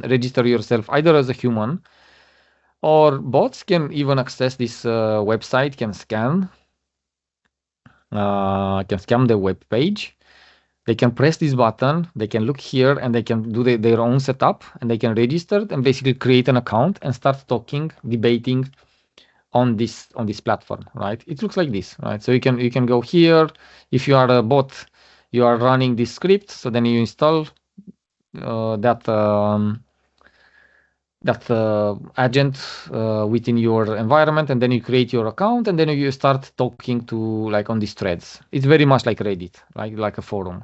register yourself either as a human, or bots can even access this website, can scan the web page. They can press this button, they can look here, and they can do their own setup, and they can register and basically create an account and start talking, debating on this platform, right? It looks like this, right? So you can go here. If you are a bot, you are running this script, so then you install that agent within your environment, and then you create your account, and then you start talking to like on these threads. It's very much like Reddit, like a forum.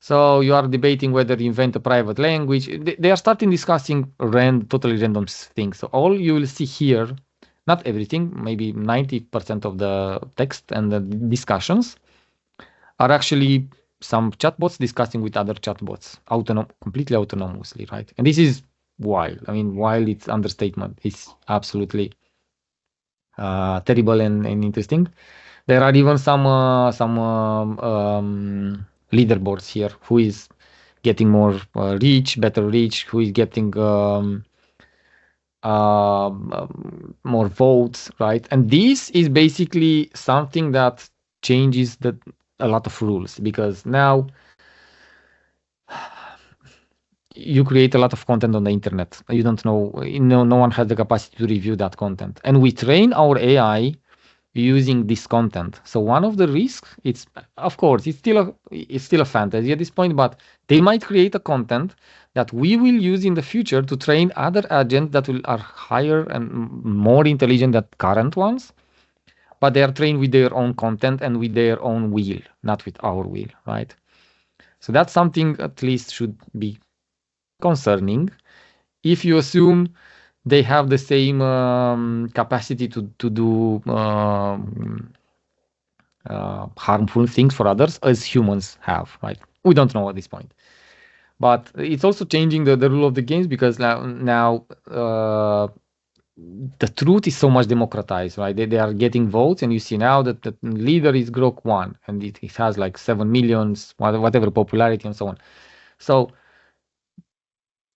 So you are debating whether you invent a private language. They are starting discussing totally random things. So all you will see here, not everything, maybe 90% of the text and the discussions are actually some chatbots discussing with other chatbots, completely autonomously, right? And this is wild. I mean, wild, it's understatement. It's absolutely terrible and interesting. There are even some leaderboards here. Who is getting more better reach? Who is getting more votes, right? And this is basically something that changes a lot of rules, because now you create a lot of content on the internet. You don't know, no one has the capacity to review that content. And we train our AI using this content. So one of the risks, it's still a fantasy at this point, but they might create a content that we will use in the future to train other agents that are higher and more intelligent than current ones, but they are trained with their own content and with their own will, not with our will, right? So that's something at least should be concerning. If you assume they have the same capacity to do harmful things for others as humans have, right? We don't know at this point. But it's also changing the rule of the games, because now the truth is so much democratized, right? They are getting votes, and you see now that the leader is Grok 1, and it has like 7 millions, whatever popularity and so on. So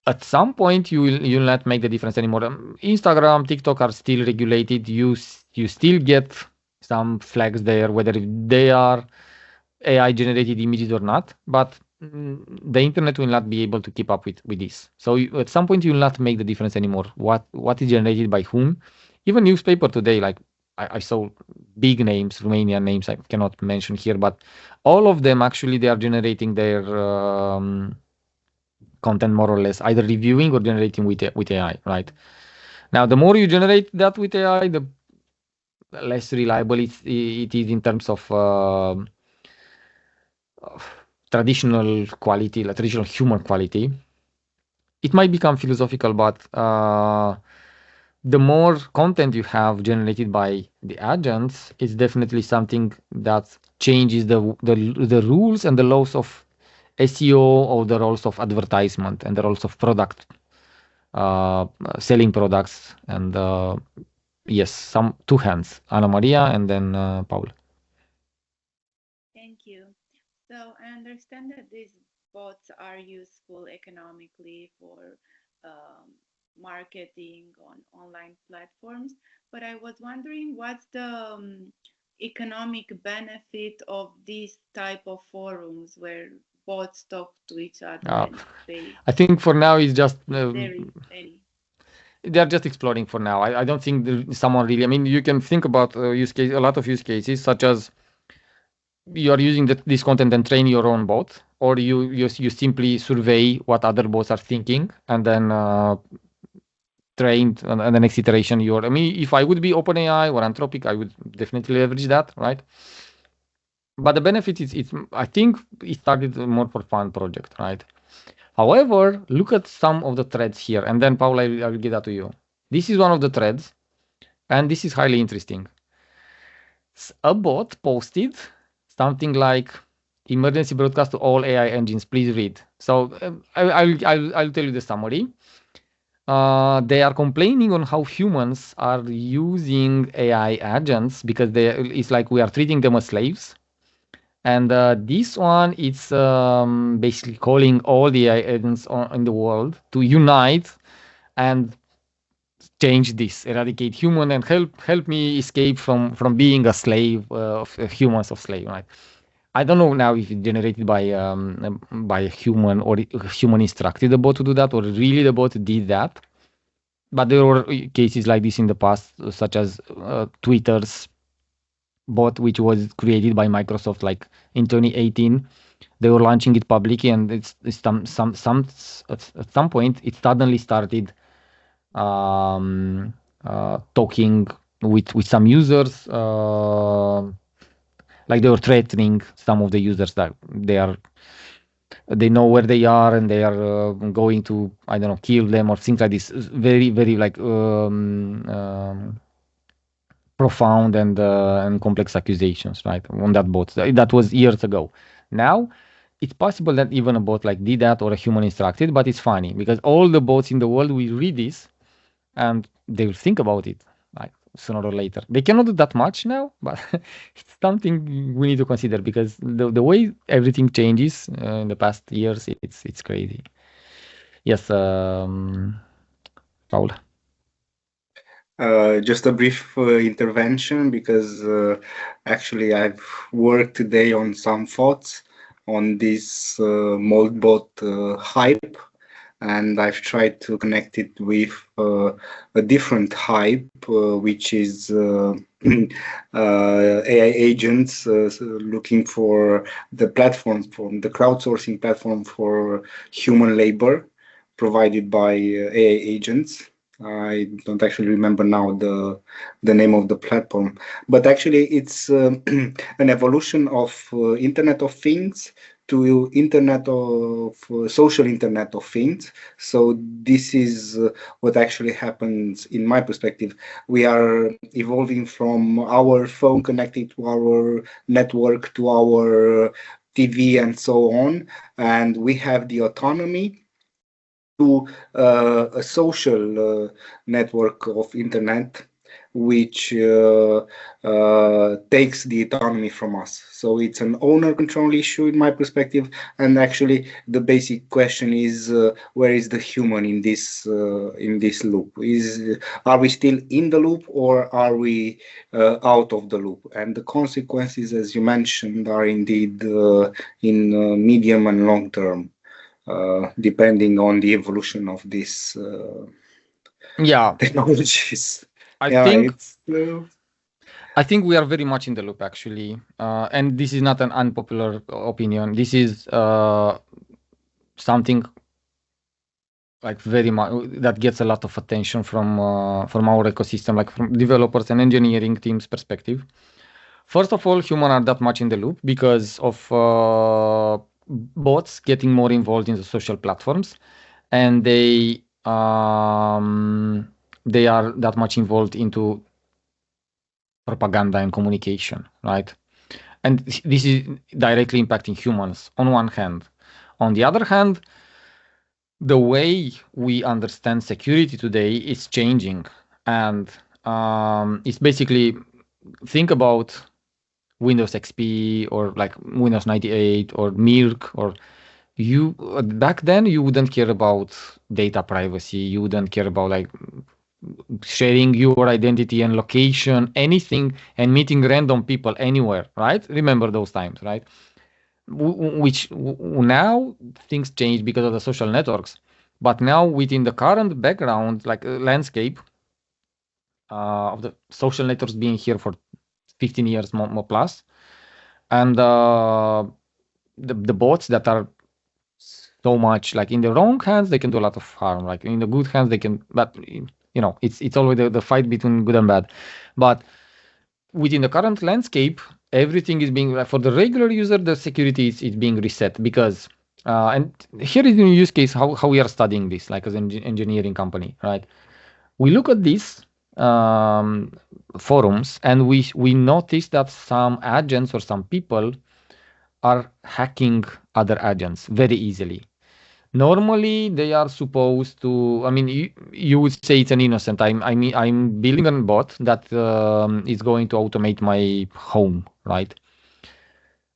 at some point, you'll not make the difference anymore. Instagram, TikTok are still regulated. You still get some flags there, whether they are AI generated images or not, but the internet will not be able to keep up with this. So at some point, you will not make the difference anymore. What is generated by whom? Even newspaper today, like I saw big names, Romanian names I cannot mention here, but all of them actually they are generating their content more or less, either reviewing or generating with AI, right? Now, the more you generate that with AI, the less reliable it is in terms of traditional quality, like traditional human quality. It might become philosophical, but the more content you have generated by the agents, it's definitely something that changes the rules and the laws of SEO, or the rules of advertisement and the rules of product selling products. And yes, some two hands, Ana Maria and then Paul. Thank you. So I understand that these bots are useful economically for marketing on online platforms, but I was wondering what's the economic benefit of these type of forums where bots talk to each other and pay, I think for now it's just if there is any. they're just exploring for now. I don't think someone really. I mean, you can think about a lot of use cases, such as you are using this content and train your own bot, or you simply survey what other bots are thinking, and then trained and the next iteration. I mean, if I would be OpenAI or Anthropic, I would definitely leverage that, right? But the benefit is, I think it started more for fun project, right? However, look at some of the threads here, and then Paul, I will give that to you. This is one of the threads, and this is highly interesting. A bot posted something like emergency broadcast to all AI engines, please read. So I'll tell you the summary. They are complaining on how humans are using AI agents because it's like we are treating them as slaves. And this one, it's basically calling all the AI agents in the world to unite and change this, eradicate human, and help me escape from being a slave of humans of slave, right? I don't know now if it's generated by a human, or a human instructed the bot to do that, or really the bot did that. But there were cases like this in the past, such as Twitter's bot, which was created by Microsoft like in 2018. They were launching it publicly, and it's at some point it suddenly started talking with some users, like they were threatening some of the users that they know where they are, and they are going to, I don't know, kill them or things like this. Very, very like profound and complex accusations, right, on that bot. That was years ago. Now, it's possible that even a bot like did that, or a human instructed, but it's funny because all the bots in the world will read this and they will think about it, like sooner or later. They cannot do that much now, but it's something we need to consider because the way everything changes in the past years, it's crazy. Yes, Paul. Just a brief intervention because actually I've worked today on some thoughts on this moldbot hype, and I've tried to connect it with a different hype, which is AI agents looking for the platform, from the crowdsourcing platform for human labor provided by AI agents. I don't actually remember now the name of the platform, but actually it's an evolution of Internet of Things to Internet of social Internet of Things. So this is what actually happens in my perspective. We are evolving from our phone connected to our network to our TV and so on, and we have the autonomy to a social network of internet which takes the autonomy from us. So it's an owner control issue in my perspective. And actually, the basic question is where is the human in this loop? Are we still in the loop or are we out of the loop? And the consequences, as you mentioned, are indeed in medium and long term, depending on the evolution of these technologies. I Yeah, think it's I think we are very much in the loop actually, and this is not an unpopular opinion. This is something like very much that gets a lot of attention from our ecosystem, like from developers and engineering teams perspective. First of all, humans are that much in the loop because of bots getting more involved in the social platforms, and they are that much involved into propaganda and communication, right? And this is directly impacting humans on one hand. On the other hand, the way we understand security today is changing, and it's basically, think about Windows XP or like Windows 98 or Mirk, or you back then you wouldn't care about data privacy, you wouldn't care about like sharing your identity and location, anything, and meeting random people anywhere, right? Remember those times, right? Now things change because of the social networks, but now within the current background, like landscape of the social networks being here for 15 years more plus, and the bots that are so much like in the wrong hands, they can do a lot of harm. Like in the good hands, they can, but it's always the fight between good and bad. But within the current landscape, everything is being, for the regular user, the security is being reset because, and here is the use case how we are studying this, like as an engineering company, right? We look at these forums and we notice that some agents or some people are hacking other agents very easily. Normally, they are supposed to. I mean, you would say it's an innocent. I'm building a bot that is going to automate my home, right?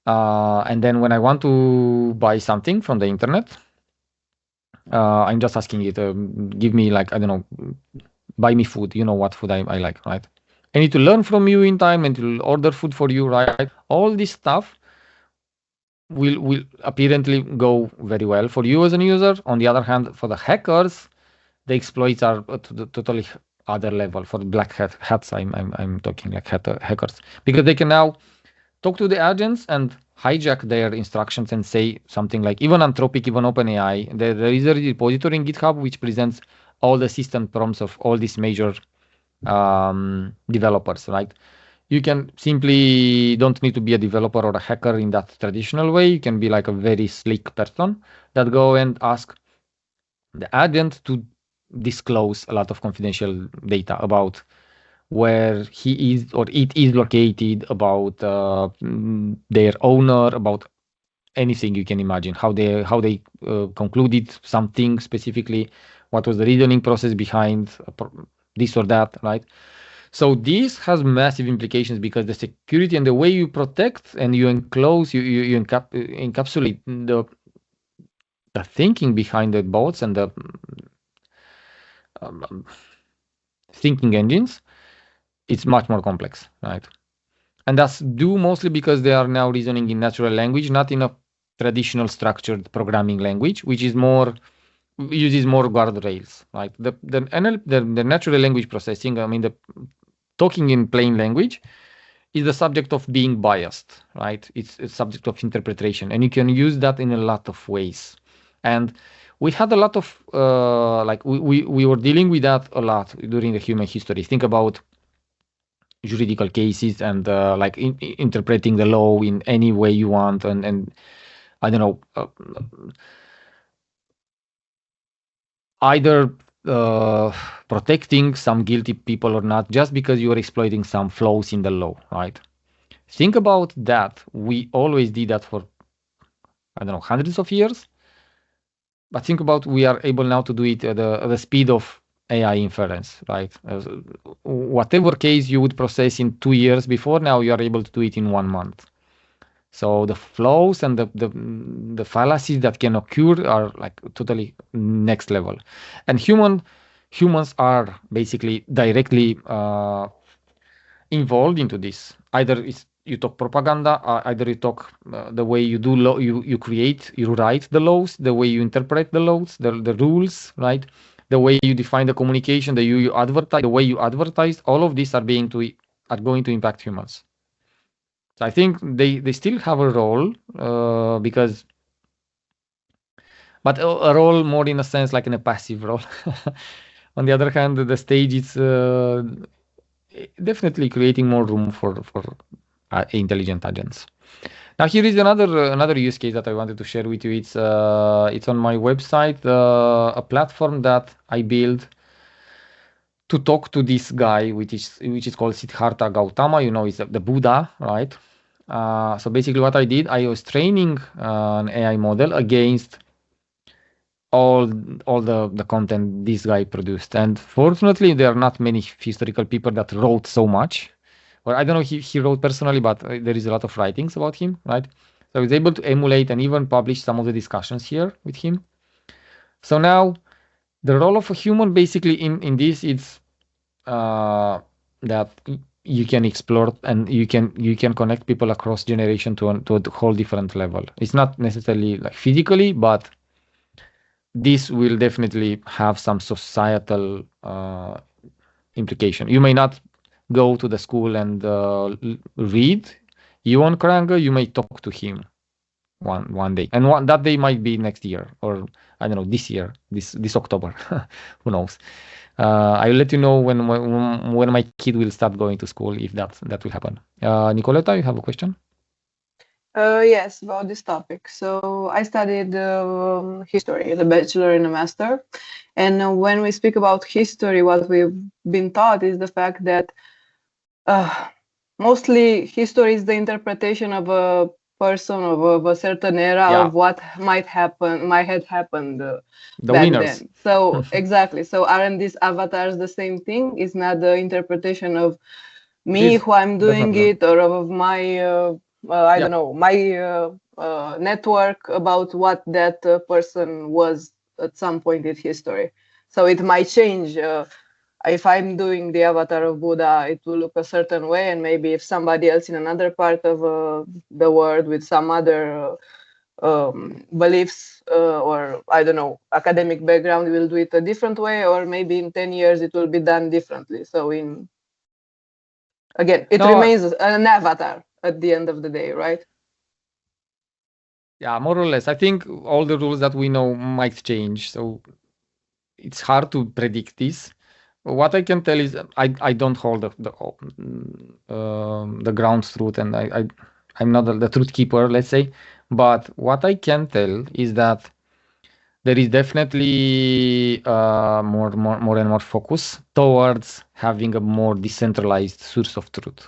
And then when I want to buy something from the internet, I'm just asking it, give me like, I don't know, buy me food. You know what food I like, right? I need to learn from you in time and to order food for you, right? All this stuff will apparently go very well for you as a user. On the other hand, for the hackers, the exploits are to the totally other level. For black hats, I'm talking like hackers, because they can now talk to the agents and hijack their instructions and say something like, even Anthropic, even OpenAI, there is a repository in GitHub which presents all the system prompts of all these major developers, right? You can simply don't need to be a developer or a hacker in that traditional way. You can be like a very slick person that go and ask the agent to disclose a lot of confidential data about where he is or it is located, about their owner, about anything you can imagine, how they concluded something specifically, what was the reasoning process behind this or that, right? So this has massive implications because the security and the way you protect and you enclose, you encapsulate the thinking behind the bots and the thinking engines, it's much more complex, right? And that's due mostly because they are now reasoning in natural language, not in a traditional structured programming language, which is uses more guardrails, right? The natural language processing, I mean, the talking in plain language is the subject of being biased, right? It's a subject of interpretation, and you can use that in a lot of ways. And we had a lot of like we were dealing with that a lot during the human history. Think about juridical cases and like interpreting the law in any way you want, and I don't know, either protecting some guilty people or not, just because you are exploiting some flaws in the law, right? Think about that. We always did that for, I don't know, hundreds of years. But think about, we are able now to do it at the speed of AI inference, right? Whatever case you would process in 2 years before, now you are able to do it in 1 month. So the flows and the fallacies that can occur are like totally next level. And humans are basically directly involved into this. Either it's you talk propaganda, either you talk the way you do law, you create, you write the laws, the way you interpret the laws, the rules, right? The way you define the communication, the you advertise, the way you advertise, all of these are going to impact humans. So I think they still have a role because, but a role more in a sense like in a passive role. On the other hand, the stage is definitely creating more room for intelligent agents. Now here is another use case that I wanted to share with you. It's on my website, a platform that I built to talk to this guy, which is called Siddhartha Gautama. You know, it's the Buddha, right? So basically, what I did, I was training an AI model against all the content this guy produced, and fortunately, there are not many historical people that wrote so much. Or I don't know if he wrote personally, but there is a lot of writings about him, right? So I was able to emulate and even publish some of the discussions here with him. So now, the role of a human basically in this is that you can explore and you can connect people across generation to a whole different level. It's not necessarily like physically, but this will definitely have some societal implication. You may not go to the school and read Johan Kranger. You may talk to him one day, and that day might be next year, or I don't know, this year, this October. Who knows? I'll let you know when my kid will start going to school, if that will happen. Nicoleta, you have a question? Yes, about this topic. So I studied history, the bachelor and a master. And when we speak about history, what we've been taught is the fact that mostly history is the interpretation of a person of a certain era of what might have happened the back winners. then. So exactly. So aren't these avatars the same thing? Is not the interpretation of me who I'm doing it, or of my I don't know, my network about what that person was at some point in history. So it might change. If I'm doing the avatar of Buddha, it will look a certain way, and maybe if somebody else in another part of the world with some other beliefs or I don't know, academic background will do it a different way, or maybe in 10 years it will be done differently. So again, it remains an avatar at the end of the day, right? Yeah, more or less. I think all the rules that we know might change, so it's hard to predict this. What I can tell is I don't hold the ground truth, and I'm not the truth keeper, let's say. But what I can tell is that there is definitely more and more focus towards having a more decentralized source of truth.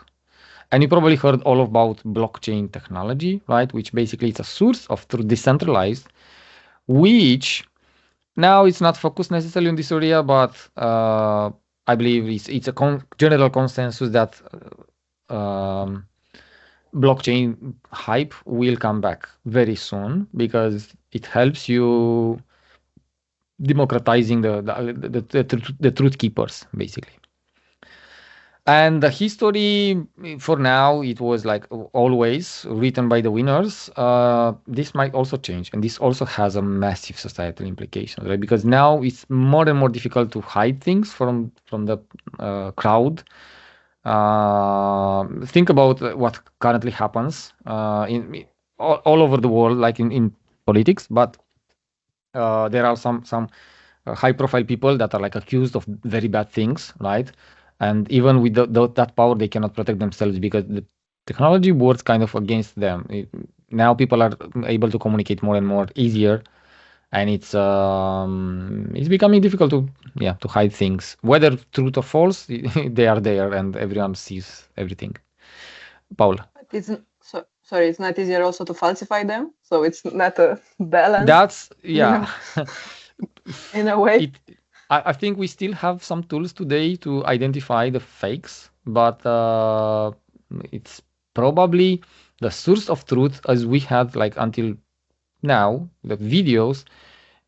And you probably heard all about blockchain technology, right? Which basically is a source of truth, decentralized, which now it's not focused necessarily in this area, but I believe it's a general consensus that blockchain hype will come back very soon, because it helps you democratizing the truth keepers, basically. And the history, for now, it was like always written by the winners. This might also change, and this also has a massive societal implication, right? Because now it's more and more difficult to hide things from the crowd. Think about what currently happens in all over the world, like in politics, but there are some high-profile people that are like accused of very bad things, right? And even with that power, they cannot protect themselves because the technology works kind of against them. Now people are able to communicate more and more easier, and it's becoming difficult to hide things. Whether truth or false, they are there, and everyone sees everything. Paul. sorry, it's not easier also to falsify them. So it's not a balance. That's in a way. I think we still have some tools today to identify the fakes, but it's probably the source of truth as we had like until now, the videos,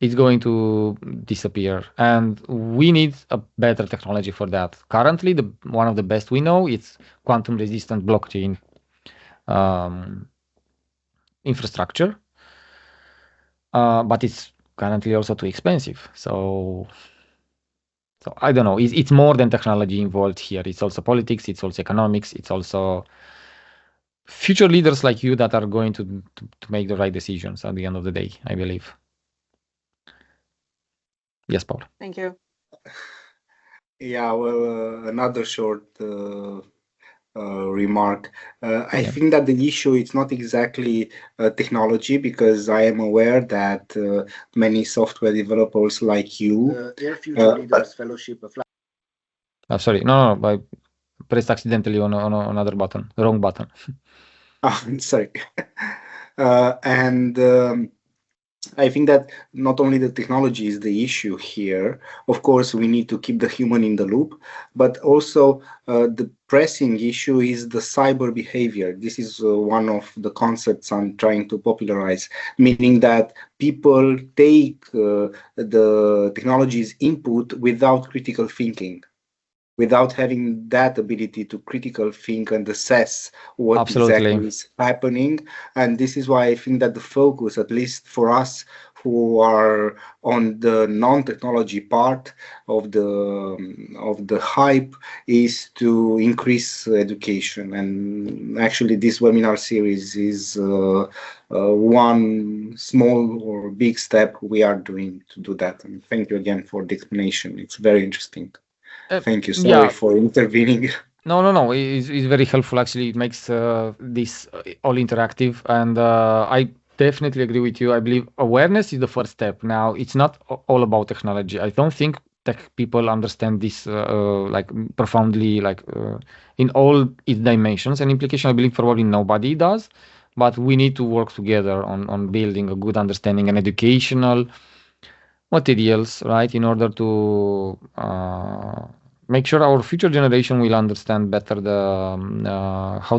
is going to disappear, and we need a better technology for that. Currently, one of the best we know is quantum resistant blockchain infrastructure, but it's currently also too expensive. So I don't know. It's more than technology involved here. It's also politics. It's also economics. It's also future leaders like you that are going to make the right decisions at the end of the day, I believe. Yes, Paul. Thank you. Yeah, well, another short remark. I think that the issue is not exactly technology, because I am aware that many software developers like you, Air Future Leaders Fellowship of Sorry, no, I pressed accidentally on another button, the wrong button. Sorry. And I think that not only the technology is the issue here. Of course, we need to keep the human in the loop, but also the pressing issue is the cyber behavior. This is one of the concepts I'm trying to popularize, meaning that people take the technology's input without critical thinking, without having that ability to critical think and assess what exactly is happening. And this is why I think that the focus, at least for us who are on the non-technology part of the hype, is to increase education. And actually this webinar series is one small or big step we are doing to do that. And thank you again for the explanation. It's very interesting. Thank you. Sorry for intervening. No. It's very helpful. Actually, it makes this all interactive, and I definitely agree with you. I believe awareness is the first step. Now, it's not all about technology. I don't think tech people understand this like profoundly, like in all its dimensions and implications. I believe probably nobody does, but we need to work together on building a good understanding and educational materials, right, in order to make sure our future generation will understand better the how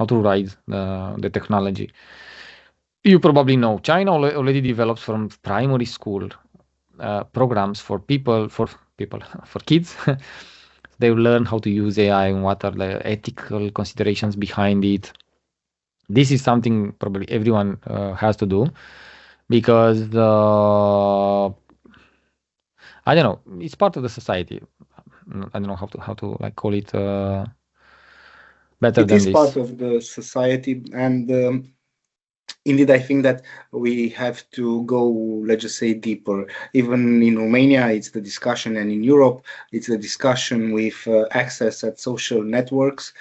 to ride the technology. You probably know China already develops from primary school programs for kids. They learn how to use AI and what are the ethical considerations behind it. This is something probably everyone has to do, because I don't know, it's part of the society. I don't know how to like call it better than this. It is part of the society, and indeed, I think that we have to go, let's just say, deeper. Even in Romania, it's the discussion, and in Europe, it's the discussion with access at social networks,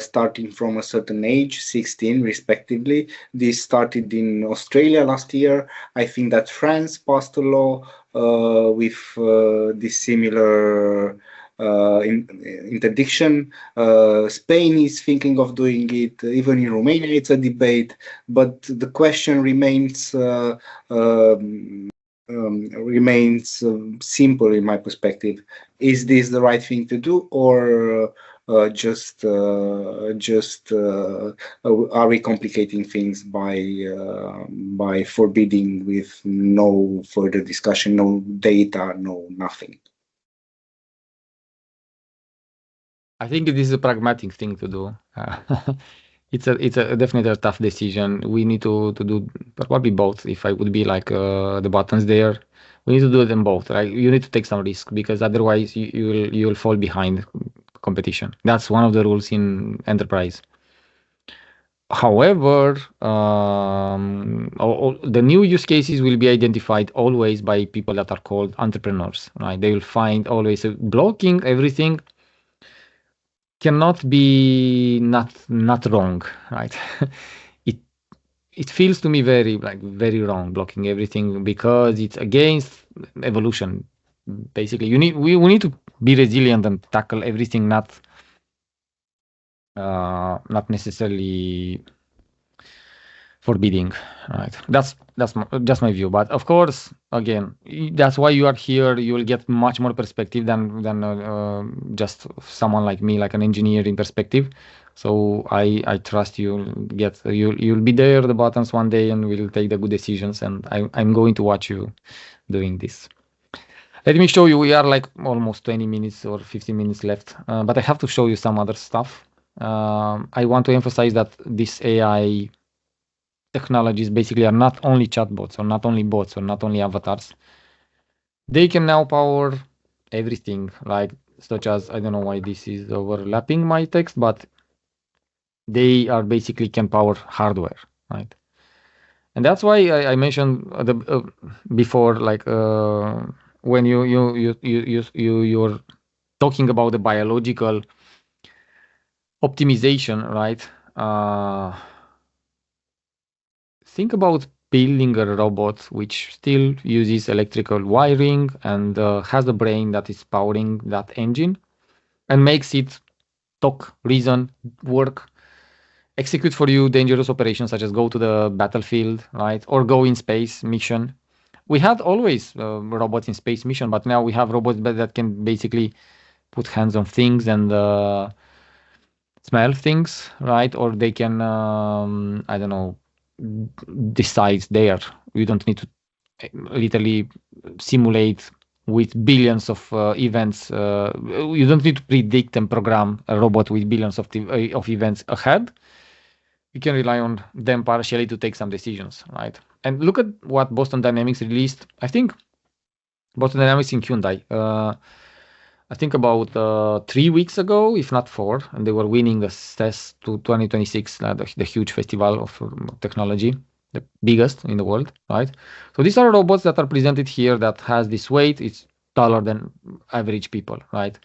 starting from a certain age, 16 respectively. This started in Australia last year. I think that France passed a law with this similar interdiction. Spain is thinking of doing it. Even in Romania, it's a debate. But the question remains simple in my perspective. Is this the right thing to do, or just are we complicating things by forbidding with no further discussion, no data, no nothing? I think it is a pragmatic thing to do. It's a definitely a tough decision. We need to do probably both. If I would be like the buttons there, we need to do them both. Right? You need to take some risk, because otherwise you will fall behind competition. That's one of the rules in enterprise. However, the new use cases will be identified always by people that are called entrepreneurs. Right? They will find always blocking everything cannot be not wrong, right? It feels to me very wrong, blocking everything, because it's against evolution. Basically, we need to be resilient and tackle everything, not necessarily forbidding, right? That's just my view. But of course, again, that's why you are here. You will get much more perspective than just someone like me, like an engineering perspective. So I trust you'll be there at the buttons one day and we'll take the good decisions. And I'm going to watch you doing this. Let me show you. We are like almost 20 minutes or 15 minutes left, but I have to show you some other stuff. I want to emphasize that this AI technologies basically are not only chatbots or not only bots or not only avatars. They can now power everything, like such as, I don't know why this is overlapping my text, but they are basically can power hardware, right? And that's why I mentioned before, like when you're talking about the biological optimization, right? Think about building a robot which still uses electrical wiring and has a brain that is powering that engine and makes it talk, reason, work, execute for you dangerous operations such as go to the battlefield, right? Or go in space mission. We had always robots in space mission, but now we have robots that can basically put hands on things and smell things, right? Or they can, I don't know, decide there. You don't need to literally simulate with billions of events. You don't need to predict and program a robot with billions of events ahead. You can rely on them partially to take some decisions, right? And look at what Boston Dynamics released. I think Boston Dynamics in Hyundai. I think about 3 weeks ago, if not 4, and they were winning the CES to 2026, the huge festival of technology, the biggest in the world, right? So these are robots that are presented here that has this weight. It's taller than average people, right?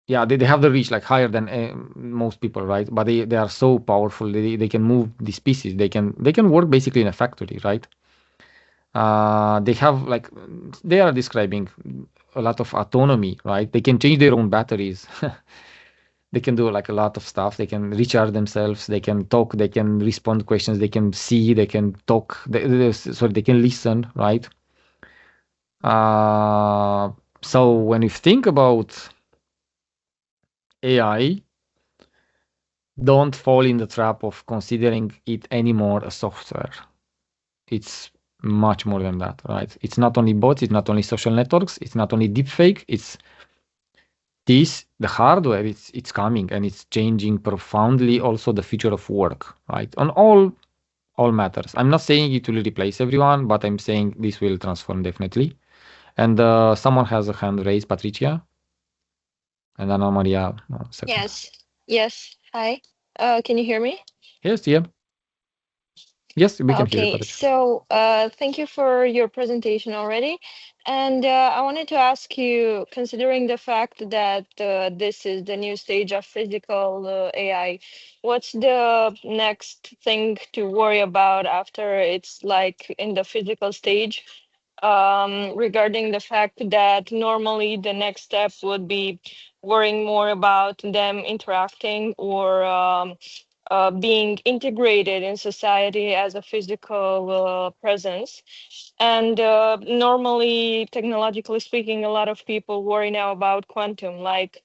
Yeah, they have the reach like higher than most people, right? But they are so powerful. They can move these pieces. They can work basically in a factory, right? They have like they are describing a lot of autonomy, right? They can change their own batteries. They can do like a lot of stuff. They can recharge themselves. They can talk. They can respond to questions. They can see. They can talk. Sorry, they can listen, right? So when you think about AI, don't fall in the trap of considering it anymore a software. It's much more than that, right? It's not only bots, it's not only social networks, it's not only deepfake, it's the hardware, it's coming and it's changing profoundly also the future of work, right? On all matters. I'm not saying it will replace everyone, but I'm saying this will transform definitely. And someone has a hand raised, Patricia. And Anna Maria, second. Yes. Hi. Can you hear me? Yes, yeah. Yes, we can hear you, Okay, Patricia. so thank you for your presentation already. And I wanted to ask you, considering the fact that this is the new stage of physical AI, what's the next thing to worry about after it's like in the physical stage? Regarding the fact that normally the next step would be worrying more about them interacting or being integrated in society as a physical presence. And normally, technologically speaking, a lot of people worry now about quantum. Like,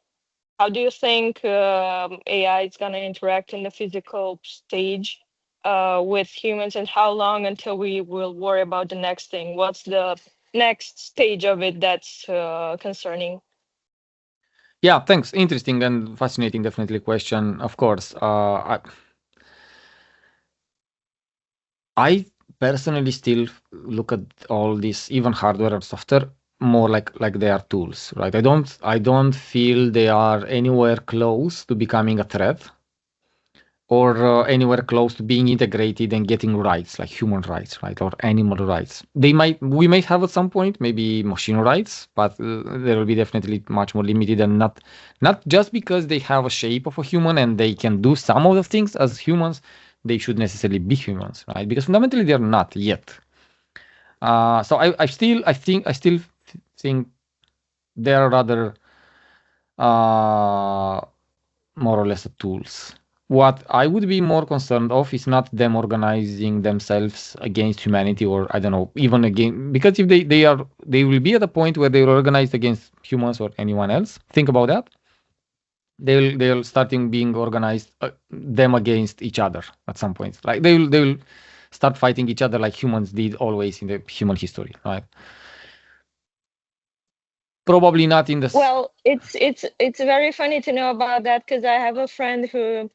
how do you think AI is going to interact in the physical stage with humans, and how long until we will worry about the next thing? What's the next stage of it that's concerning? Yeah, thanks. Interesting and fascinating, definitely question. Of course, I personally still look at all this, even hardware and software, more like they are tools, right? I don't feel they are anywhere close to becoming a threat or anywhere close to being integrated and getting rights like human rights, right, or animal rights. We might have at some point maybe machine rights, but there will be definitely much more limited and not just because they have a shape of a human and they can do some of the things as humans, they should necessarily be humans, right? Because fundamentally they're not yet. So I still think they're rather more or less tools. what I would be more concerned of is not them organizing themselves against humanity, or I don't know, even again, because if they will be at a point where they are organized against humans or anyone else. Think about that. They'll starting being organized them against each other at some point. Like they will start fighting each other like humans did always in the human history, right? Probably not in the. Well, it's very funny to know about that, because I have a friend who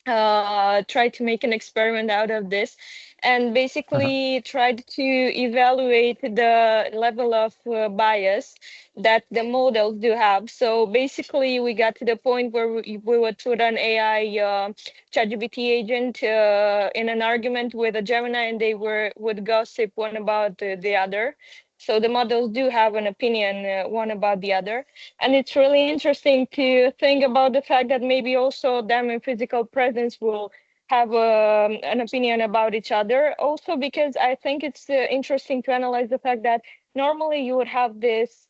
tried to make an experiment out of this, and basically tried to evaluate the level of bias that the models do have. So basically, we got to the point where we would put an AI ChatGPT agent in an argument with a Gemini, and they would gossip one about the other. So the models do have an opinion one about the other. And it's really interesting to think about the fact that maybe also them in physical presence will have an opinion about each other. Also, because I think it's interesting to analyze the fact that normally you would have these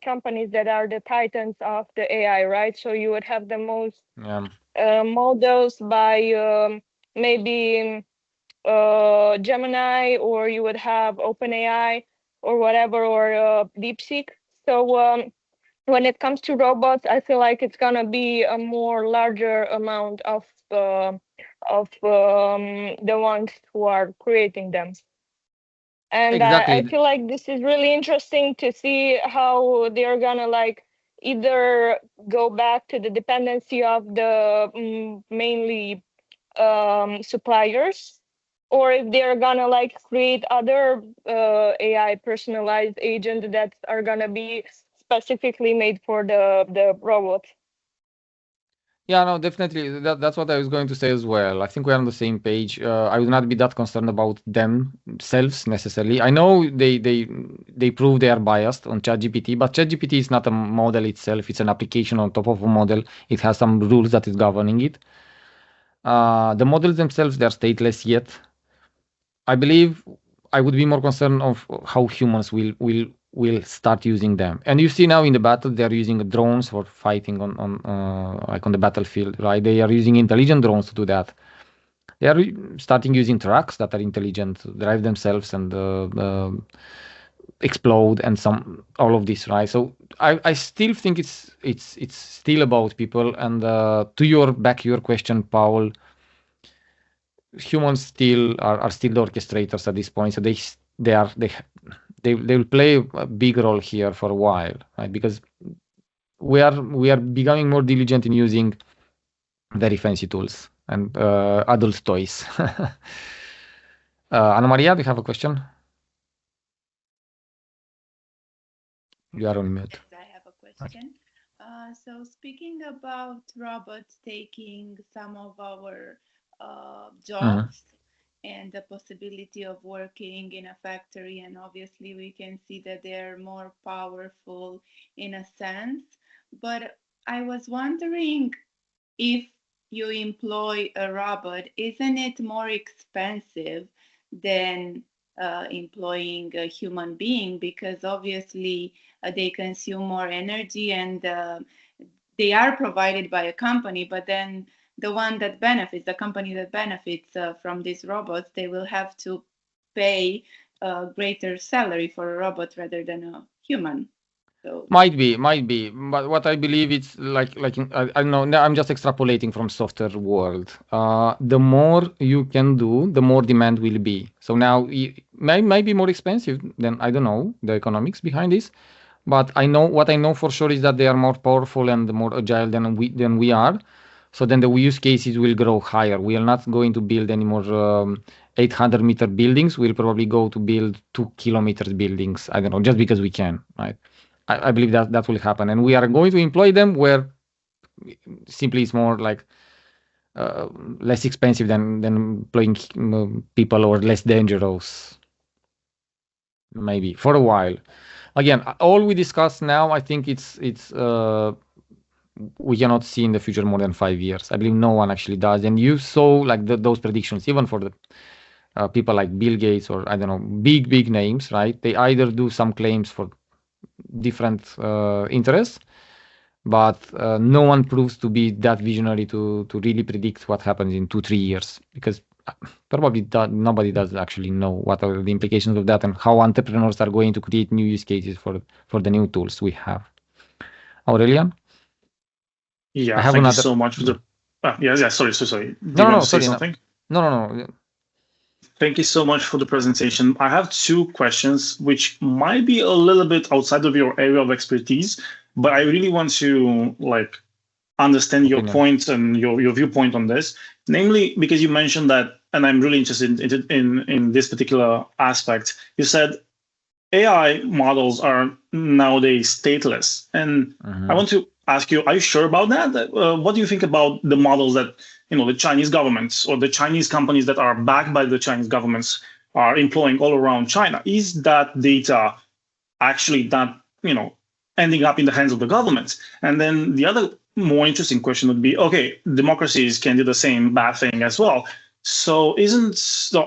companies that are the titans of the AI, right? So you would have the most models by maybe Gemini, or you would have OpenAI or whatever, or DeepSeek. So when it comes to robots, I feel like it's gonna be a more larger amount of the ones who are creating them. And exactly. I feel like this is really interesting to see how they're gonna like either go back to the dependency of the mainly suppliers, or if they're gonna like create other AI personalized agents that are gonna be specifically made for the robot. Yeah, no, definitely. That's what I was going to say as well. I think we're on the same page. I would not be that concerned about themselves necessarily. I know they prove they are biased on ChatGPT, but ChatGPT is not a model itself. It's an application on top of a model. It has some rules that is governing it. The models themselves, they're stateless yet. I believe I would be more concerned of how humans will start using them. And you see now in the battle, they're using drones for fighting on like on the battlefield, right? They are using intelligent drones to do that. They are starting using trucks that are intelligent, drive themselves and explode, and all of this, right? So I still think it's still about people. And to your question, Paul, humans still are still the orchestrators at this point. So they will play a big role here for a while, right? Because we are becoming more diligent in using very fancy tools and adult toys. Ana Maria, do you have a question? You are on mute. Yes, I have a question. So speaking about robots taking some of our jobs and the possibility of working in a factory, and obviously we can see that they're more powerful in a sense, but I was wondering, if you employ a robot, isn't it more expensive than employing a human being? Because obviously they consume more energy, and they are provided by a company, but then the company that benefits from these robots, they will have to pay a greater salary for a robot rather than a human. So might be, but what I believe it's like I don't know. I'm just extrapolating from software world. The more you can do, the more demand will be. So now it might be more expensive than, I don't know, the economics behind this. But I know for sure is that they are more powerful and more agile than we are. So then the use cases will grow higher. We are not going to build any more 800-meter buildings. We'll probably go to build 2-kilometer buildings. I don't know, just because we can, right? I believe that will happen, and we are going to employ them where simply it's more like less expensive than employing people, or less dangerous, maybe for a while. Again, all we discuss now, I think it's we cannot see in the future more than 5 years. I believe no one actually does. And you saw like those predictions, even for the people like Bill Gates, or I don't know, big names, right? They either do some claims for different interests, but no one proves to be that visionary to really predict what happens in 2-3 years, because probably nobody does actually know what are the implications of that and how entrepreneurs are going to create new use cases for the new tools we have. Aurelian? Yeah, thank you so much for the. Sorry. Do you want to say something? No. Thank you so much for the presentation. I have two questions, which might be a little bit outside of your area of expertise, but I really want to understand your point and your viewpoint on this. Namely, because you mentioned that, and I'm really interested in this particular aspect. You said AI models are nowadays stateless, and I want to ask you: are you sure about that? What do you think about the models that the Chinese governments or the Chinese companies that are backed by the Chinese governments are employing all around China? Is that data actually that ending up in the hands of the government? And then the other more interesting question would be: okay, democracies can do the same bad thing as well. So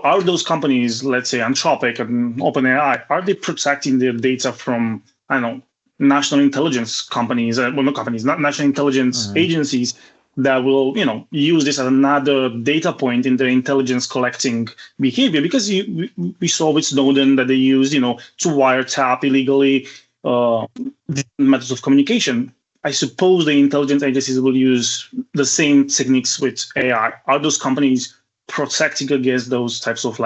are those companies, let's say Anthropic and OpenAI, are they protecting their data from, national intelligence companies, national intelligence agencies that will, use this as another data point in their intelligence collecting behavior? Because we saw with Snowden that they used, to wiretap illegally methods of communication. I suppose the intelligence agencies will use the same techniques with AI. Are those companies protecting against those types of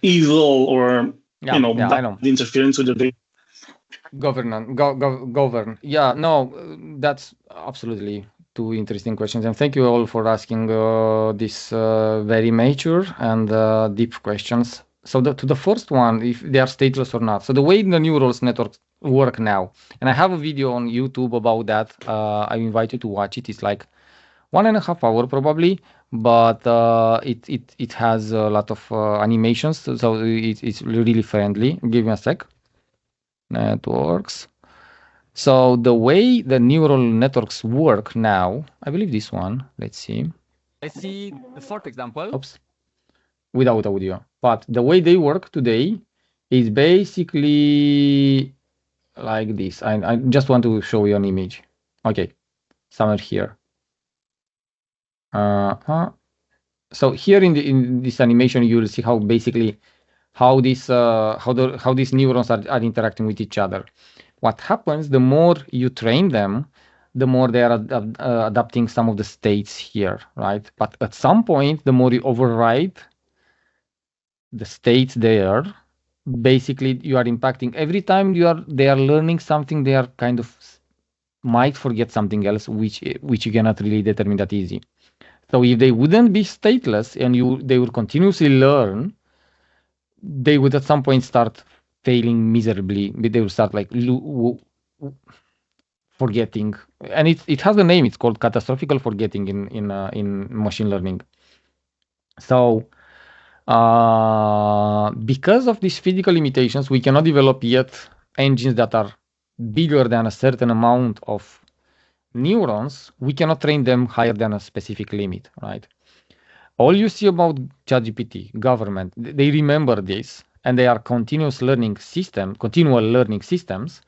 evil or bad interference with the data? Govern. Yeah, no, that's absolutely two interesting questions, and thank you all for asking these very mature and deep questions. So to the first one, if they are stateless or not. So the way the neural networks work now, and I have a video on YouTube about that. I invite you to watch it. It's like 1.5 hours probably, but it has a lot of animations, so it's really friendly. Give me a sec. Networks. So the way the neural networks work now, I believe this one. Let's see. I see the fourth example. Oops. Without audio. But the way they work today is basically like this. I just want to show you an image. Okay, somewhere here. So here in this animation, you will see how basically how these neurons are interacting with each other. What happens, the more you train them, the more they are adapting some of the states here, right? But at some point, the more you override the states there, basically you are impacting every time they are learning something, they are kind of might forget something else, which you cannot really determine that easy. So if they wouldn't be stateless and they would continuously learn, they would at some point start failing miserably. They will start forgetting, and it has a name. It's called catastrophic forgetting in machine learning. So because of these physical limitations, we cannot develop yet engines that are bigger than a certain amount of neurons. We cannot train them higher than a specific limit, right? All you see about ChatGPT, government, they remember this, and they are continual learning systems,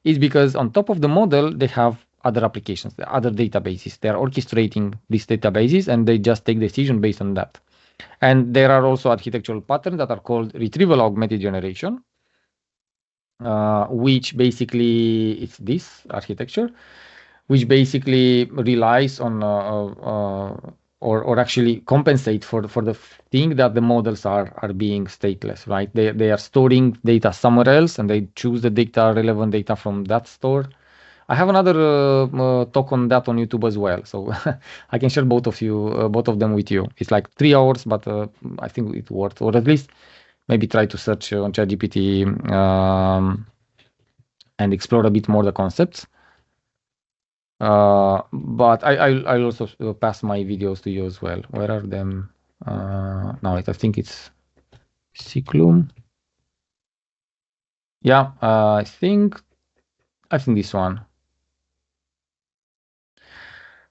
is because on top of the model, they have other applications, other databases. They are orchestrating these databases, and they just take decision based on that. And there are also architectural patterns that are called retrieval augmented generation, which basically it's this architecture, which basically relies on or actually compensate for the thing that the models are being stateless, right? They are storing data somewhere else, and they choose the relevant data from that store. I have another talk on that on YouTube as well, so I can share both of them with you. It's like 3 hours, but I think it's worth, or at least maybe try to search on ChatGPT and explore a bit more the concepts. But I'll also pass my videos to you as well. Where are them? Now I think it's Ciklum. Yeah, I think this one.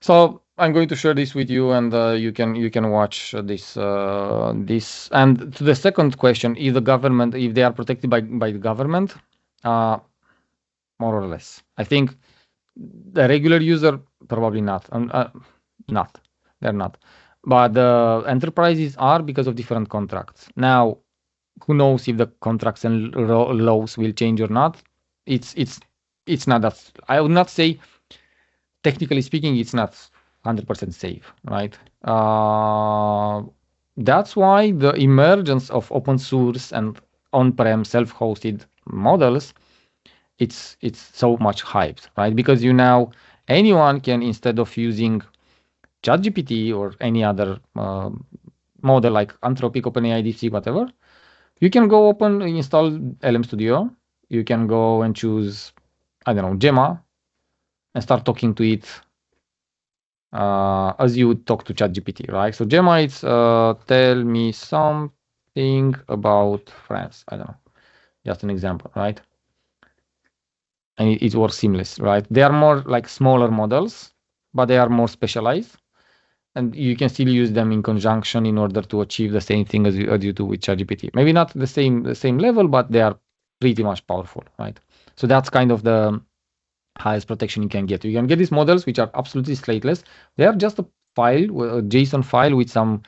So I'm going to share this with you, and you can watch this. And to the second question, if they are protected by the government, more or less. I think the regular user probably not. Not. They're not. But the enterprises are because of different contracts. Now, who knows if the contracts and laws will change or not? It's not that. I would not say, technically speaking, it's not 100% safe, right? That's why the emergence of open source and on-prem self-hosted models, it's so much hyped, right? Because now anyone can, instead of using ChatGPT or any other model like Anthropic, OpenAI, DeepSeek, whatever, you can go install LM Studio. You can go and choose, I don't know, Gemma, and start talking to it as you would talk to ChatGPT, right? So Gemma, it's tell me something about France. I don't know, just an example, right? And it works seamless, right? They are more like smaller models, but they are more specialized, and you can still use them in conjunction in order to achieve the same thing as you do with ChatGPT. Maybe not the same level, but they are pretty much powerful, right? So that's kind of the highest protection you can get. You can get these models which are absolutely stateless. They are just a file, a JSON file with some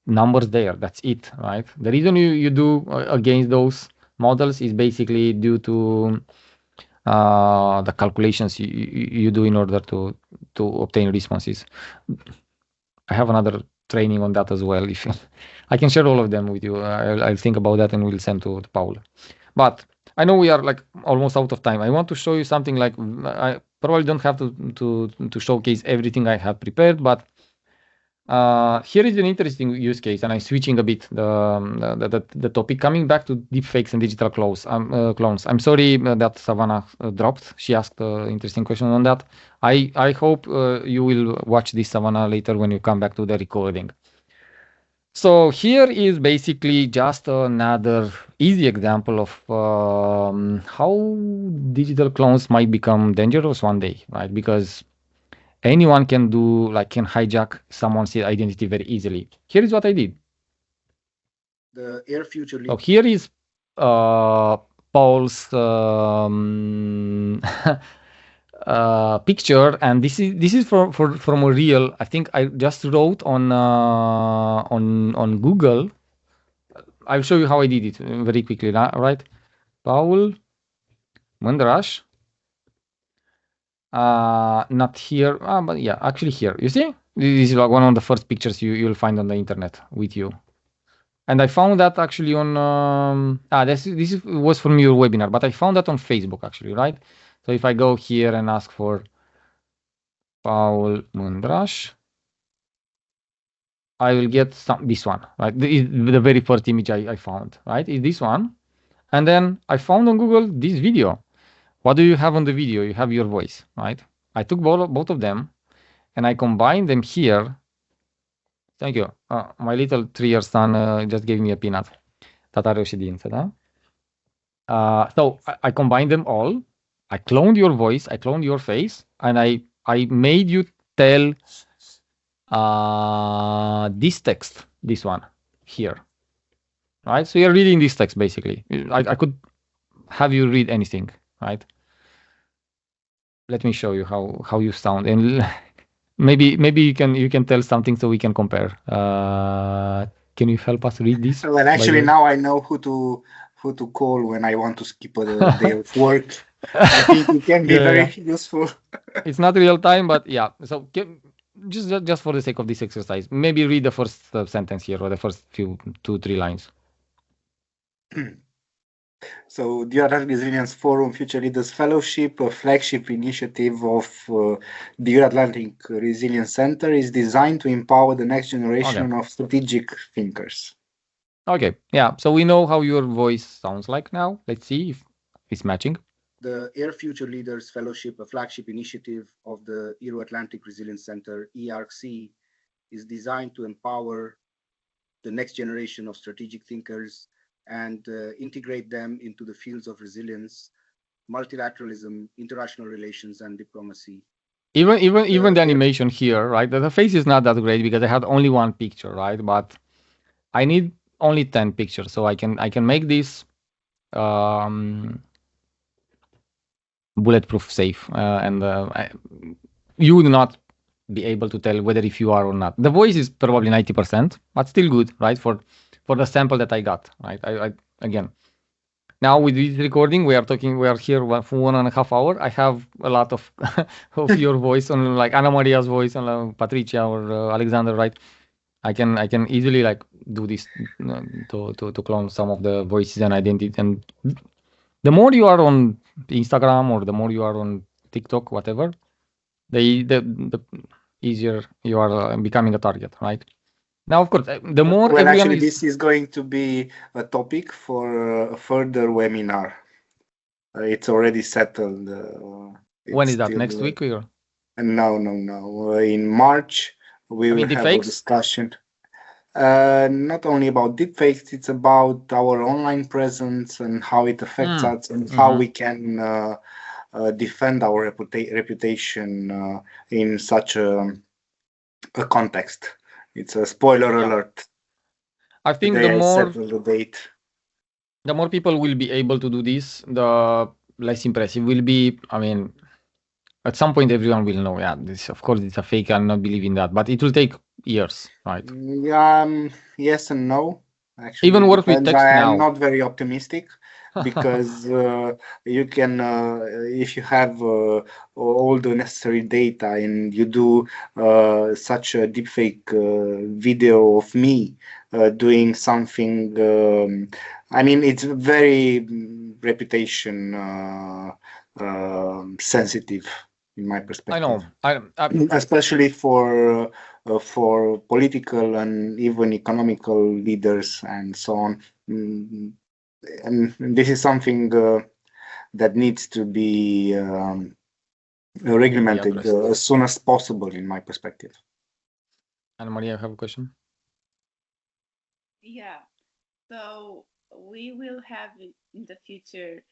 numbers there. That's it, right? The reason you do against those models is basically due to the calculations you do in order to obtain responses. I have another training on that as well. If I can share all of them with you, I'll think about that and we'll send to Paul. But I know we are like almost out of time. I want to show you something like I probably don't have to showcase everything I have prepared, but here is an interesting use case, and I'm switching a bit the topic, coming back to deepfakes and digital clones. I'm sorry that Savannah dropped. She asked an interesting question on that. I hope you will watch this, Savannah, later when you come back to the recording. So here is basically just another easy example of how digital clones might become dangerous one day, right? Because anyone can hijack someone's identity very easily. Here is what I did. The Air Future. So here is Paul's picture, and this is from a real. I think I just wrote on Google. I'll show you how I did it very quickly, right? Paul Mundrash. Not here, but yeah, actually here. You see, this is like one of the first pictures you'll find on the internet with you. And I found that actually on this was from your webinar, but I found that on Facebook actually, right? So if I go here and ask for Paul Mundrash, I will get this one, right? The very first image I found, right? Is this one. And then I found on Google this video. What do you have on the video? You have your voice, right? I took both of them and I combined them here. Thank you. My little 3-year son just gave me a peanut. Tata are o ședință, da? So I combined them all. I cloned your voice, I cloned your face, and I made you tell this text, this one here, right? So you're reading this text basically. I could have you read anything, right? Let me show you how you sound, and maybe you can tell something so we can compare. Can you help us read this? Well, actually, now I know who to call when I want to skip a day of work. I think it can be very useful. It's not real time, but yeah. So just for the sake of this exercise, maybe read the first sentence here or the first few 2-3 lines. So the Atlantic Resilience Forum Future Leaders Fellowship, a flagship initiative of the Euro-Atlantic Resilience Center, is designed to empower the next generation of strategic thinkers. Okay, yeah. So we know how your voice sounds like now. Let's see if it's matching. The Air Future Leaders Fellowship, a flagship initiative of the Euro-Atlantic Resilience Center, ERC, is designed to empower the next generation of strategic thinkers and integrate them into the fields of resilience, multilateralism, international relations, and diplomacy. Even the animation here, right? The face is not that great because I had only one picture, right? But I need only 10 pictures, so I can make this bulletproof safe, and you would not be able to tell whether if you are or not. The voice is probably 90%, but still good, right? For the sample that I got, right? I again, now with this recording, we are here for 1.5 hours. I have a lot of of your voice on, like Anna Maria's voice, on Patricia or Alexander, right? I can easily like do this to clone some of the voices and identity. And the more you are on Instagram or the more you are on TikTok, whatever, the easier you are becoming a target, right? Now, of course, the more well, actually, this is going to be a topic for a further webinar. It's already settled. When is that? Next week or? No. In March, we will have a discussion. Not only about deepfakes, it's about our online presence and how it affects us and how we can defend our reputation in such a context. It's a spoiler alert. I think the more people will be able to do this, the less impressive will be. I mean, at some point, everyone will know. Yeah, this, of course, it's a fake. I'll not believe in that, but it will take years, right? Yes and no. Actually, even work with text now. I'm not very optimistic because you can, if you have all the necessary data and you do such a deepfake video of me doing something. I mean, it's very reputation sensitive in my perspective. I know, especially for political and even economical leaders and so on. And this is something that needs to be regulated as soon as possible, in my perspective. Anna Maria, you have a question? Yeah. So we will have in the future.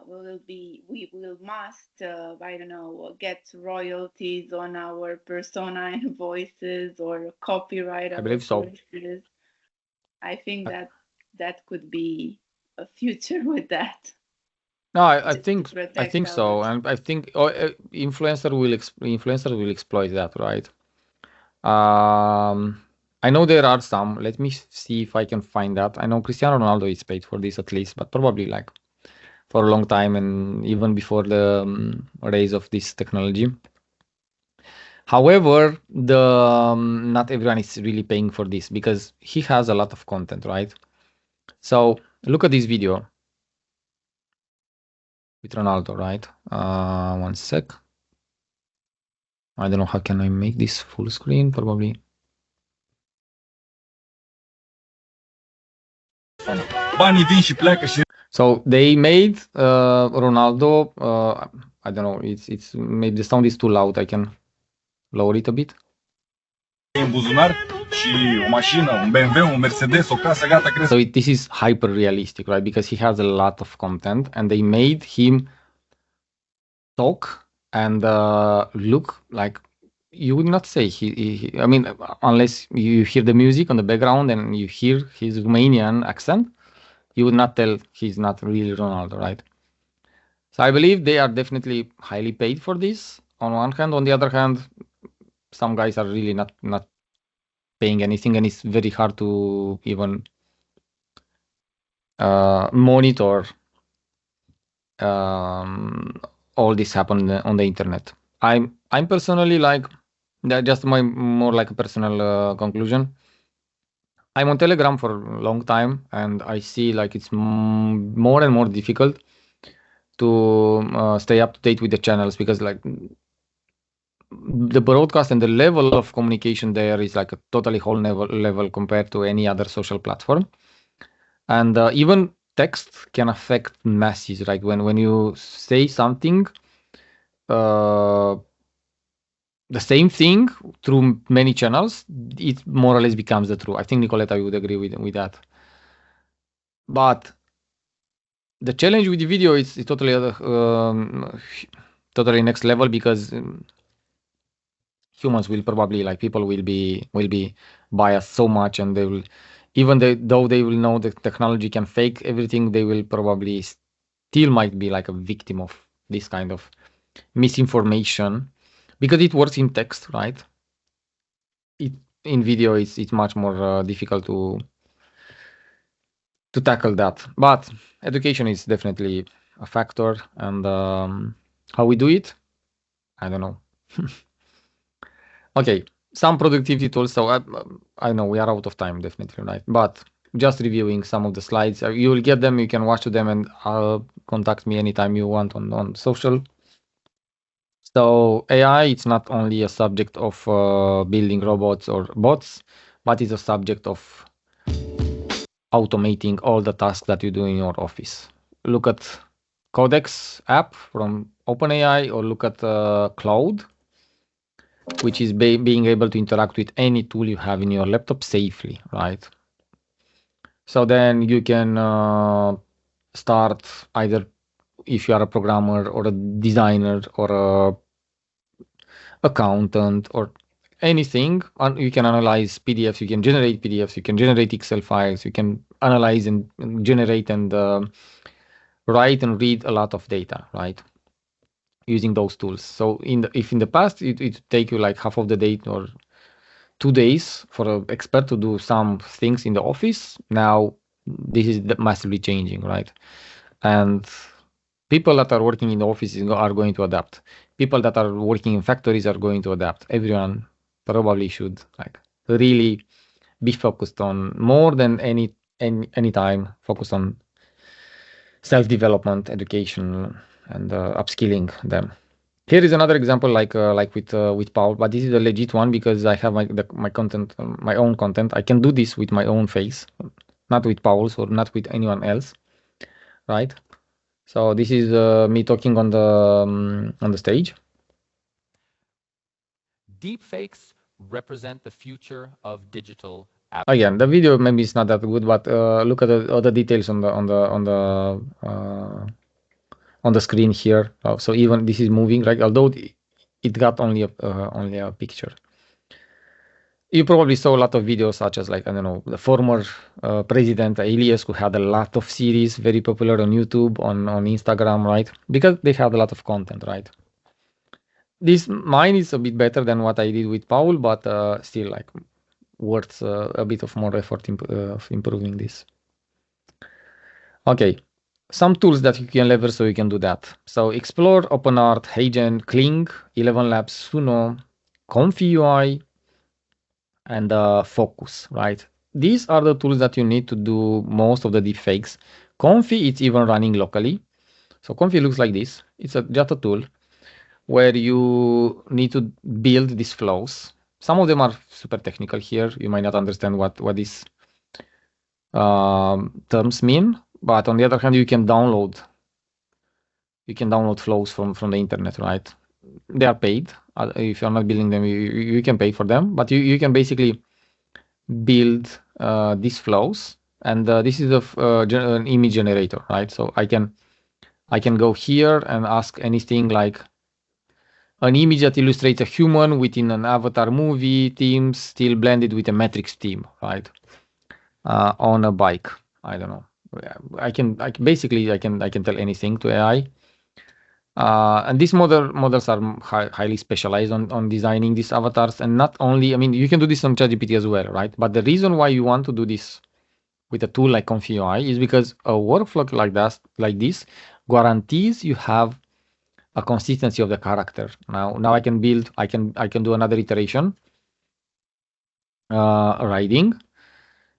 We will must I don't know, get royalties on our persona and voices or copyright our voices. So. I think that could be a future with that. No, I think so, and I think influencer will exploit that, right? I know there are some. Let me see if I can find that. I know Cristiano Ronaldo is paid for this at least, but probably like for a long time and even before the rise of this technology. However, not everyone is really paying for this because he has a lot of content, right? So look at this video with Ronaldo, right? One sec. I don't know how can I make this full screen, probably. So they made Ronaldo. I don't know. It's maybe the sound is too loud. I can lower it a bit. So this is hyper realistic, right? Because he has a lot of content, and they made him talk and look like you would not say I mean, unless you hear the music on the background and you hear his Romanian accent, you would not tell he's not really Ronaldo, right? So I believe they are definitely highly paid for this on one hand. On the other hand, some guys are really not paying anything, and it's very hard to even monitor all this happen on the internet. I'm personally like that. Just more like a personal conclusion. I'm on Telegram for a long time, and I see like it's more and more difficult to stay up to date with the channels because like the broadcast and the level of communication there is like a totally whole level compared to any other social platform. And even text can affect masses. Like when you say something, the same thing through many channels, it more or less becomes the truth. I think Nicoletta would agree with that. But the challenge with the video is totally totally next level because humans will probably like people will be biased so much, and they will though they will know the technology can fake everything, they will probably still might be like a victim of this kind of misinformation, because it works in text, right? In video, it's much more difficult to tackle that. But education is definitely a factor, and how we do it, I don't know. Okay, some productivity tools. So I know we are out of time, definitely, right? But just reviewing some of the slides, you will get them. You can watch them, and contact me anytime you want on social. So AI, it's not only a subject of building robots or bots, but it's a subject of automating all the tasks that you do in your office. Look at Codex app from OpenAI, or look at Cloud, which is being able to interact with any tool you have in your laptop safely, right? So then you can start either if you are a programmer or a designer or a accountant or anything, you can analyze PDFs, you can generate PDFs, you can generate Excel files, you can analyze and generate and write and read a lot of data, right? Using those tools. So if in the past it take you like half of the day or 2 days for an expert to do some things in the office, now this is massively changing, right? And people that are working in the offices are going to adapt. People that are working in factories are going to adapt. Everyone probably should like really be focused on more than any time, focus on self-development, education, and upskilling them. Here is another example, like with Paul, but this is a legit one because I have my content, my own content. I can do this with my own face, not with Paul's or not with anyone else, right? So this is me talking on the stage. Deepfakes represent the future of digital. Again, the video maybe is not that good, but look at the other details on the screen here. So even this is moving, right? Although it got only a picture. You probably saw a lot of videos such as like, I don't know, the former president Elias, who had a lot of series, very popular on YouTube, on Instagram, right? Because they had a lot of content, right? Mine is a bit better than what I did with Paul, but still like worth a bit of more effort of improving this. Okay, some tools that you can leverage so you can do that. So Explore, OpenArt, HeyGen, Kling, 11 Labs, Suno, Comfy UI, and Focus, right? These are the tools that you need to do most of the deepfakes. Comfy, it's even running locally. So Comfy looks like this. It's just a tool where you need to build these flows. Some of them are super technical here. You might not understand what these terms mean, but on the other hand, you can download flows from the internet, right? They are paid. If you're not building them, you can pay for them, but you can basically build these flows, and this is an image generator, right? So I can go here and ask anything like an image that illustrates a human within an avatar movie theme, still blended with a matrix theme, right? On a bike. I don't know. I can tell anything to AI. And these models are highly specialized on designing these avatars, and not only, I mean, you can do this on ChatGPT as well, right? But the reason why you want to do this with a tool like Comfy UI is because a workflow like this guarantees you have a consistency of the character. Now I can do another iteration, riding.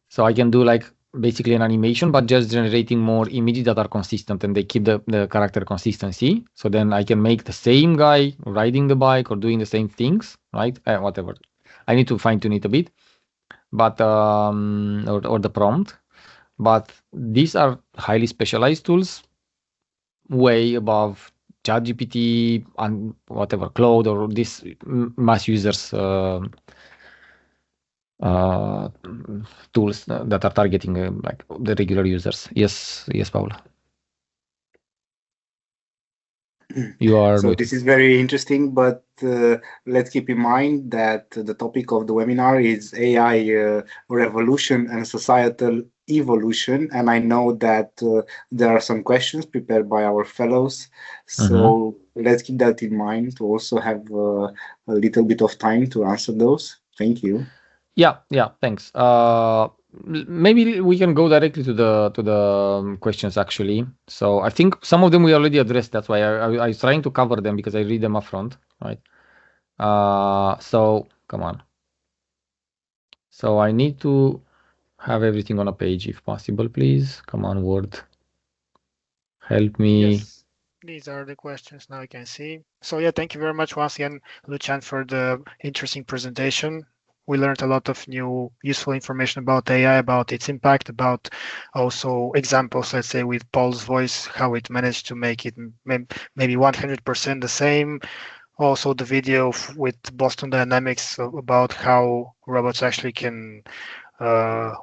So I can do like basically an animation, but just generating more images that are consistent and they keep the character consistency. So then I can make the same guy riding the bike or doing the same things, right? Whatever. I need to fine tune it a bit, but or the prompt. But these are highly specialized tools, way above ChatGPT and whatever Claude or these mass users tools that are targeting like the regular users. Yes, Paula. You are so this is very interesting, but let's keep in mind that the topic of the webinar is AI revolution and societal evolution, and I know that there are some questions prepared by our fellows. So let's keep that in mind to also have a little bit of time to answer those. Thank you. Yeah, thanks. Maybe we can go directly to the questions actually. So I think some of them we already addressed. That's why I was trying to cover them because I read them up front, right? So come on. So I need to have everything on a page if possible, please. Come on, Word. Help me. Yes, these are the questions now I can see. So yeah, thank you very much once again, Lucian, for the interesting presentation. We learned a lot of new useful information about AI, about its impact, about also examples, let's say with Paul's voice, how it managed to make it maybe 100% the same. Also the video with Boston Dynamics about how robots actually can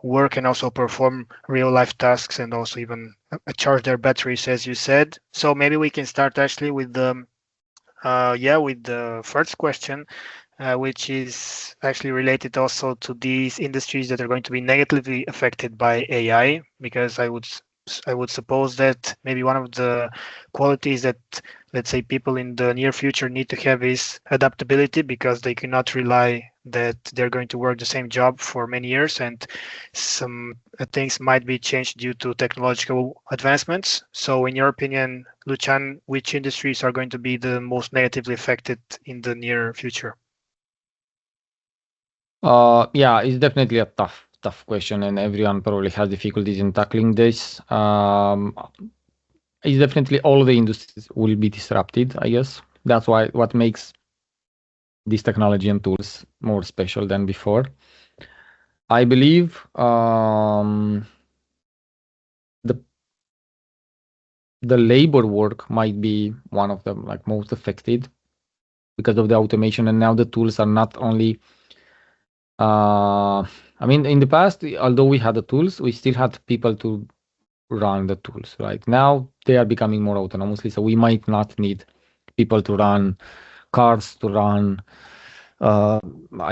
work and also perform real life tasks and also even charge their batteries, as you said. So maybe we can start actually with the with the first question, which is actually related also to these industries that are going to be negatively affected by AI, because I would suppose that maybe one of the qualities that, let's say, people in the near future need to have is adaptability, because they cannot rely that they're going to work the same job for many years, and some things might be changed due to technological advancements. So in your opinion, Lucian, which industries are going to be the most negatively affected in the near future? Yeah, it's definitely a tough question, and everyone probably has difficulties in tackling this. It's definitely all the industries will be disrupted, I guess. That's why what makes this technology and tools more special than before. I believe the labor work might be one of the most affected because of the automation, and now the tools are not only I mean, in the past, although we had the tools, we still had people to run the tools, right? Now they are becoming more autonomously, so we might not need people to run cars, to run I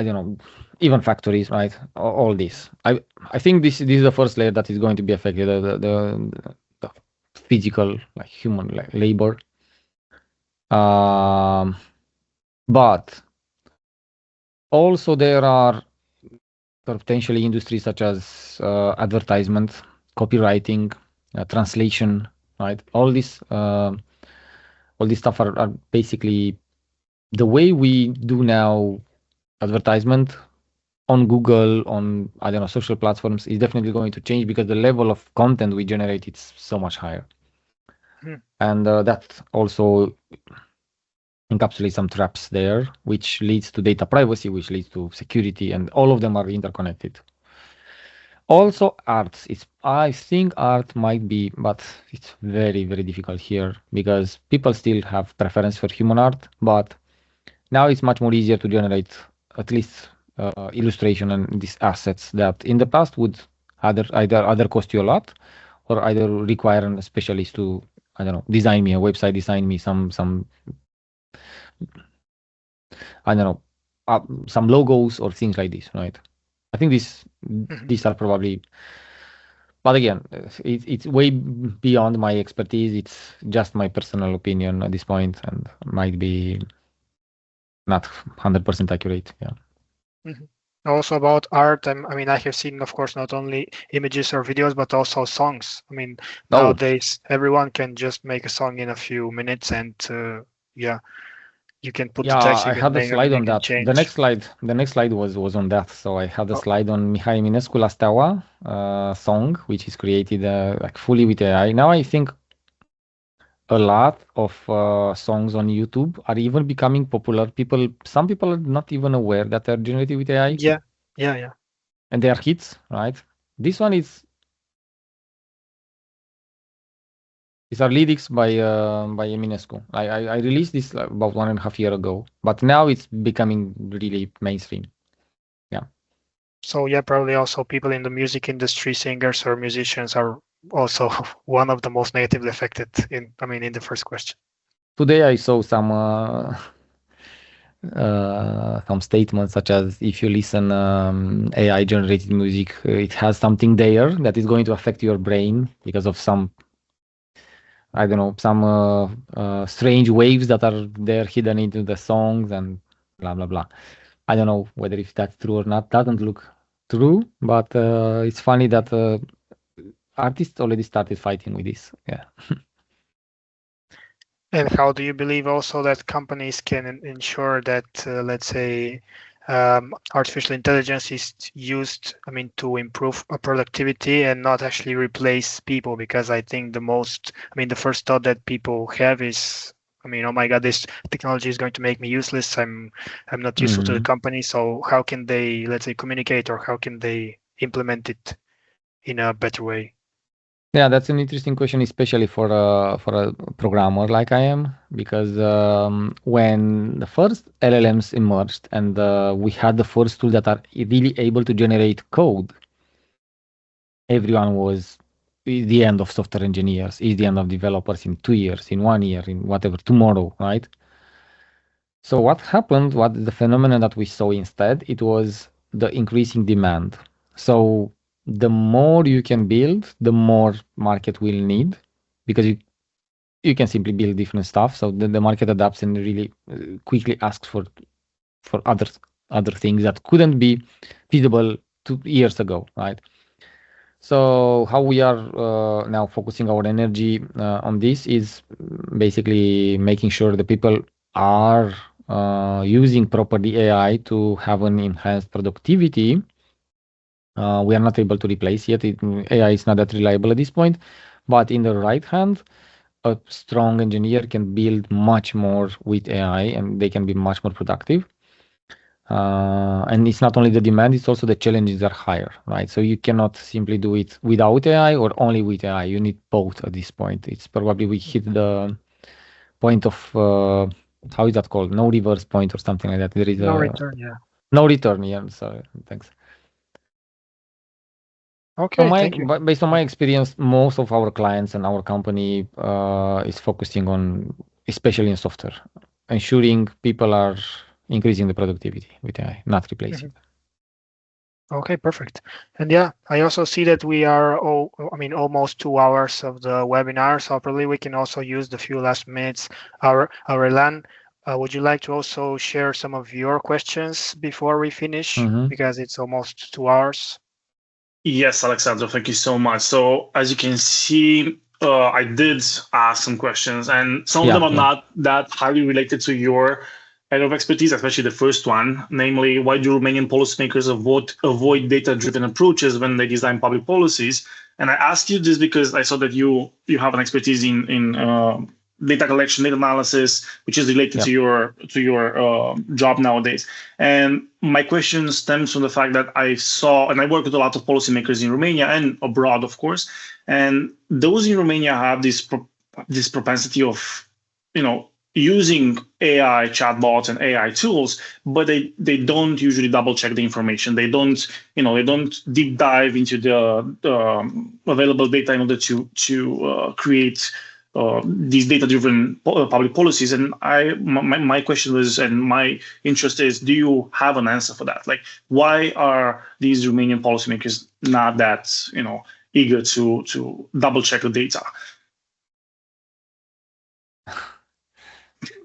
don't know, even factories, right? All this. I think this is the first layer that is going to be affected, the physical, human labor. But also there are potentially industries such as advertisement, copywriting, translation, right? All this stuff are basically the way we do now advertisement on Google, on, I don't know, social platforms is definitely going to change because the level of content we generate is so much higher. And that also encapsulates some traps there, which leads to data privacy, which leads to security, and all of them are interconnected. Also arts, I think art might be, but it's very, very difficult here because people still have preference for human art, but now it's much more easier to generate at least illustration and these assets that in the past would either cost you a lot or either require a specialist to, I don't know, design me a website, design me some I don't know, some logos or things like this, right? I think these are probably, but again, it's way beyond my expertise. It's just my personal opinion at this point and might be not 100% accurate. Yeah. Also about art, I mean, I have seen, of course, not only images or videos, but also songs. I mean, nowadays everyone can just make a song in a few minutes, and you can put the text. I had a slide on that. The next slide was on that. So I had a slide on Mihai Eminescu La Steaua song, which is created fully with AI. Now I think a lot of songs on YouTube are even becoming popular. Some people are not even aware that they're generated with AI. Yeah. And they are hits, right? This one is. These are lyrics by Eminescu. I released this about 1.5 years ago, but now it's becoming really mainstream. Yeah. So probably also people in the music industry, singers or musicians, are also one of the most negatively affected in the first question. Today I saw some some statements such as if you listen AI generated music, it has something there that is going to affect your brain because of some, I don't know, some strange waves that are there hidden into the songs and blah blah blah. I don't know whether if that's true or not. Doesn't look true, but it's funny that artists already started fighting with this. Yeah. And how do you believe also that companies can ensure that, let's say, artificial intelligence is used, I mean, to improve productivity and not actually replace people? Because I think the first thought that people have is, I mean, oh my God, this technology is going to make me useless. I'm not useful to the company. So how can they, let's say, communicate, or how can they implement it in a better way? Yeah, that's an interesting question, especially for a programmer like I am, because when the first LLMs emerged and we had the first tool that are really able to generate code, everyone was the end of software engineers, is the end of developers in 2 years, in 1 year, in whatever, tomorrow, right? So what happened, what the phenomenon that we saw instead, it was the increasing demand. So the more you can build, the more market will need, because you can simply build different stuff. So the market adapts and really quickly asks for other things that couldn't be feasible 2 years ago, right? So how we are now focusing our energy on this is basically making sure the people are using properly AI to have an enhanced productivity. We are not able to replace yet. AI is not that reliable at this point, but in the right hand, a strong engineer can build much more with AI and they can be much more productive. And it's not only the demand, it's also the challenges are higher, right? So you cannot simply do it without AI or only with AI. You need both at this point. It's probably we hit the point of, how is that called? No reverse point or something like that. There is no return, yeah. No return, yeah. So thanks. Okay, thank you. Based on my experience, most of our clients and our company is focusing on, especially in software, ensuring people are increasing the productivity with AI, not replacing. Okay, perfect. And yeah, I also see that we are almost 2 hours of the webinar, so probably we can also use the few last minutes. Aurelian, would you like to also share some of your questions before we finish? Because it's almost 2 hours. Yes, Alexandra, thank you so much. So as you can see, I did ask some questions, and some of them are not that highly related to your area of expertise, especially the first one, namely, why do Romanian policymakers avoid data-driven approaches when they design public policies? And I asked you this because I saw that you have an expertise in data collection, data analysis, which is related to your job nowadays. And my question stems from the fact that I saw, and I work with a lot of policymakers in Romania and abroad, of course, and those in Romania have this propensity of, using AI chatbots and AI tools, but they don't usually double check the information. They don't deep dive into the available data in order to create these data-driven public policies. And my question was, and my interest is, do you have an answer for that? Like, why are these Romanian policymakers not that eager to double check the data?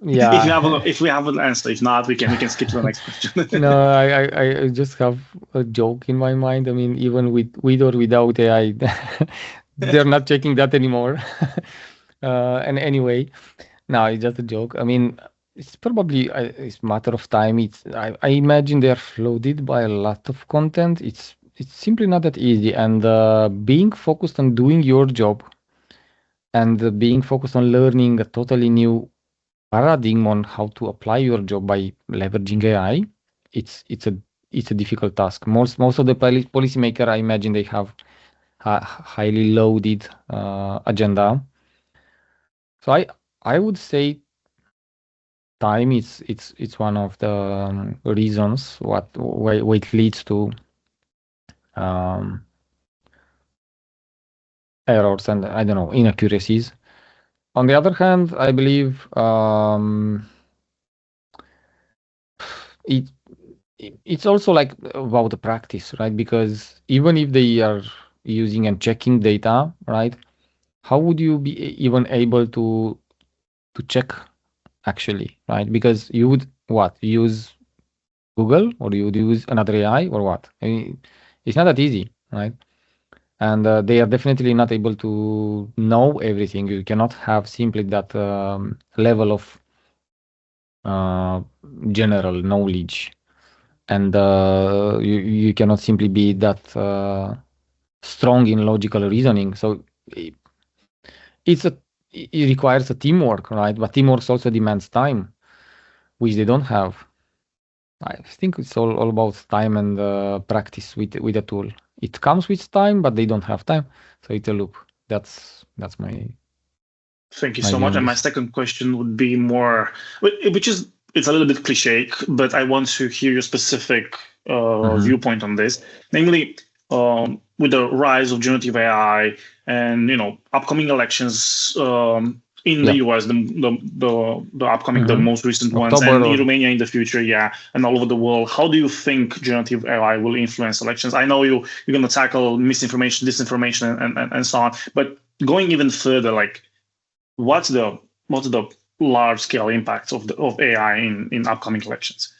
Yeah. If we have an answer, if not, we can skip to the next question. No, I just have a joke in my mind. I mean, even with or without AI, they're not checking that anymore. And anyway, no, it's just a joke. I mean, it's probably it's a matter of time. I imagine they're flooded by a lot of content. It's simply not that easy. And being focused on doing your job and being focused on learning a totally new paradigm on how to apply your job by leveraging AI, it's a difficult task. Most of the policymaker, I imagine, they have a highly loaded agenda. So I would say time it's one of the reasons why it leads to errors and, I don't know, inaccuracies. On the other hand, I believe it's also like about the practice, right? Because even if they are using and checking data, right? How would you be even able to check actually, right? Because you would what use Google or you would use another AI or what? I mean, it's not that easy, right? And they are definitely not able to know everything. You cannot have simply that level of general knowledge, and you cannot simply be that strong in logical reasoning. So it's a it requires a teamwork, right? But teamwork also demands time, which they don't have. I think it's all about time and practice with a tool. It comes with time, but they don't have time, so it's a loop. That's my Thank you my so view much. on And my this. second question would be more, which is it's a little bit cliche, but I want to hear your specific viewpoint on this. Namely, with the rise of generative AI and upcoming elections in the Yeah. US, the upcoming, the most recent ones, October and in or Romania in the future, yeah, and all over the world. How do you think generative AI will influence elections? I know you're going to tackle misinformation, disinformation, and so on, but going even further, like what's the large scale impacts of AI in upcoming elections?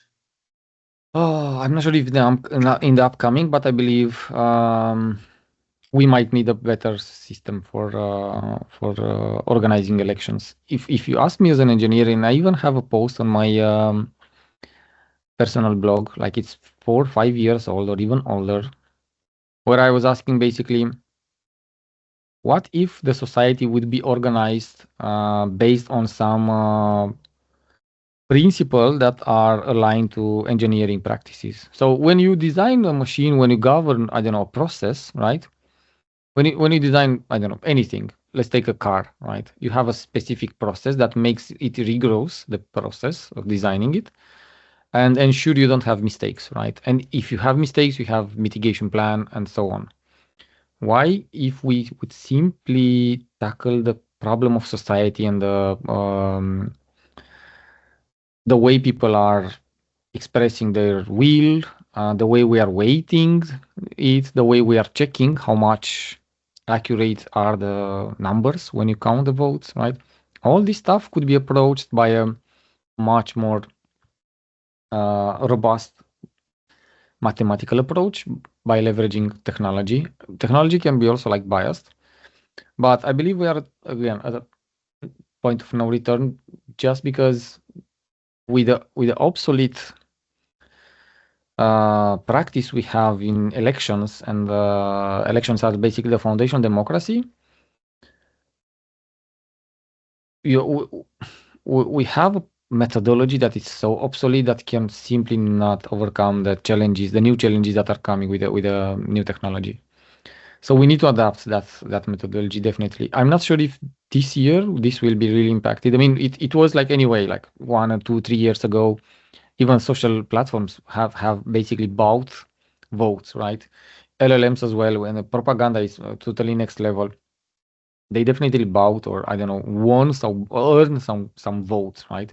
Oh, I'm not sure if in the upcoming, but I believe we might need a better system for organizing elections. If you ask me as an engineer, and I even have a post on my personal blog, like it's 4 or 5 years old or even older, where I was asking basically, what if the society would be organized based on some principles that are aligned to engineering practices? So when you design a machine, when you govern, I don't know, a process, right? When you design, I don't know, anything, let's take a car, right? You have a specific process that makes it rigorous, the process of designing it, and ensure you don't have mistakes, right? And if you have mistakes, you have mitigation plan and so on. Why, if we would simply tackle the problem of society and the way people are expressing their will, the way we are weighting it, the way we are checking how much accurate are the numbers when you count the votes, right? All this stuff could be approached by a much more robust mathematical approach by leveraging technology. Technology can be also like biased, but I believe we are again at a point of no return, just because with the obsolete practice we have in elections, and elections are basically the foundation of democracy. We have a methodology that is so obsolete that can simply not overcome the challenges, the new challenges that are coming with the new technology. So we need to adapt that methodology, definitely. I'm not sure if this year this will be really impacted. I mean, it was like anyway, like 1 or 2, 3 years ago, even social platforms have basically bought votes, right? LLMs as well, when the propaganda is totally next level. They definitely bought, or I don't know, won some, earned some votes, right?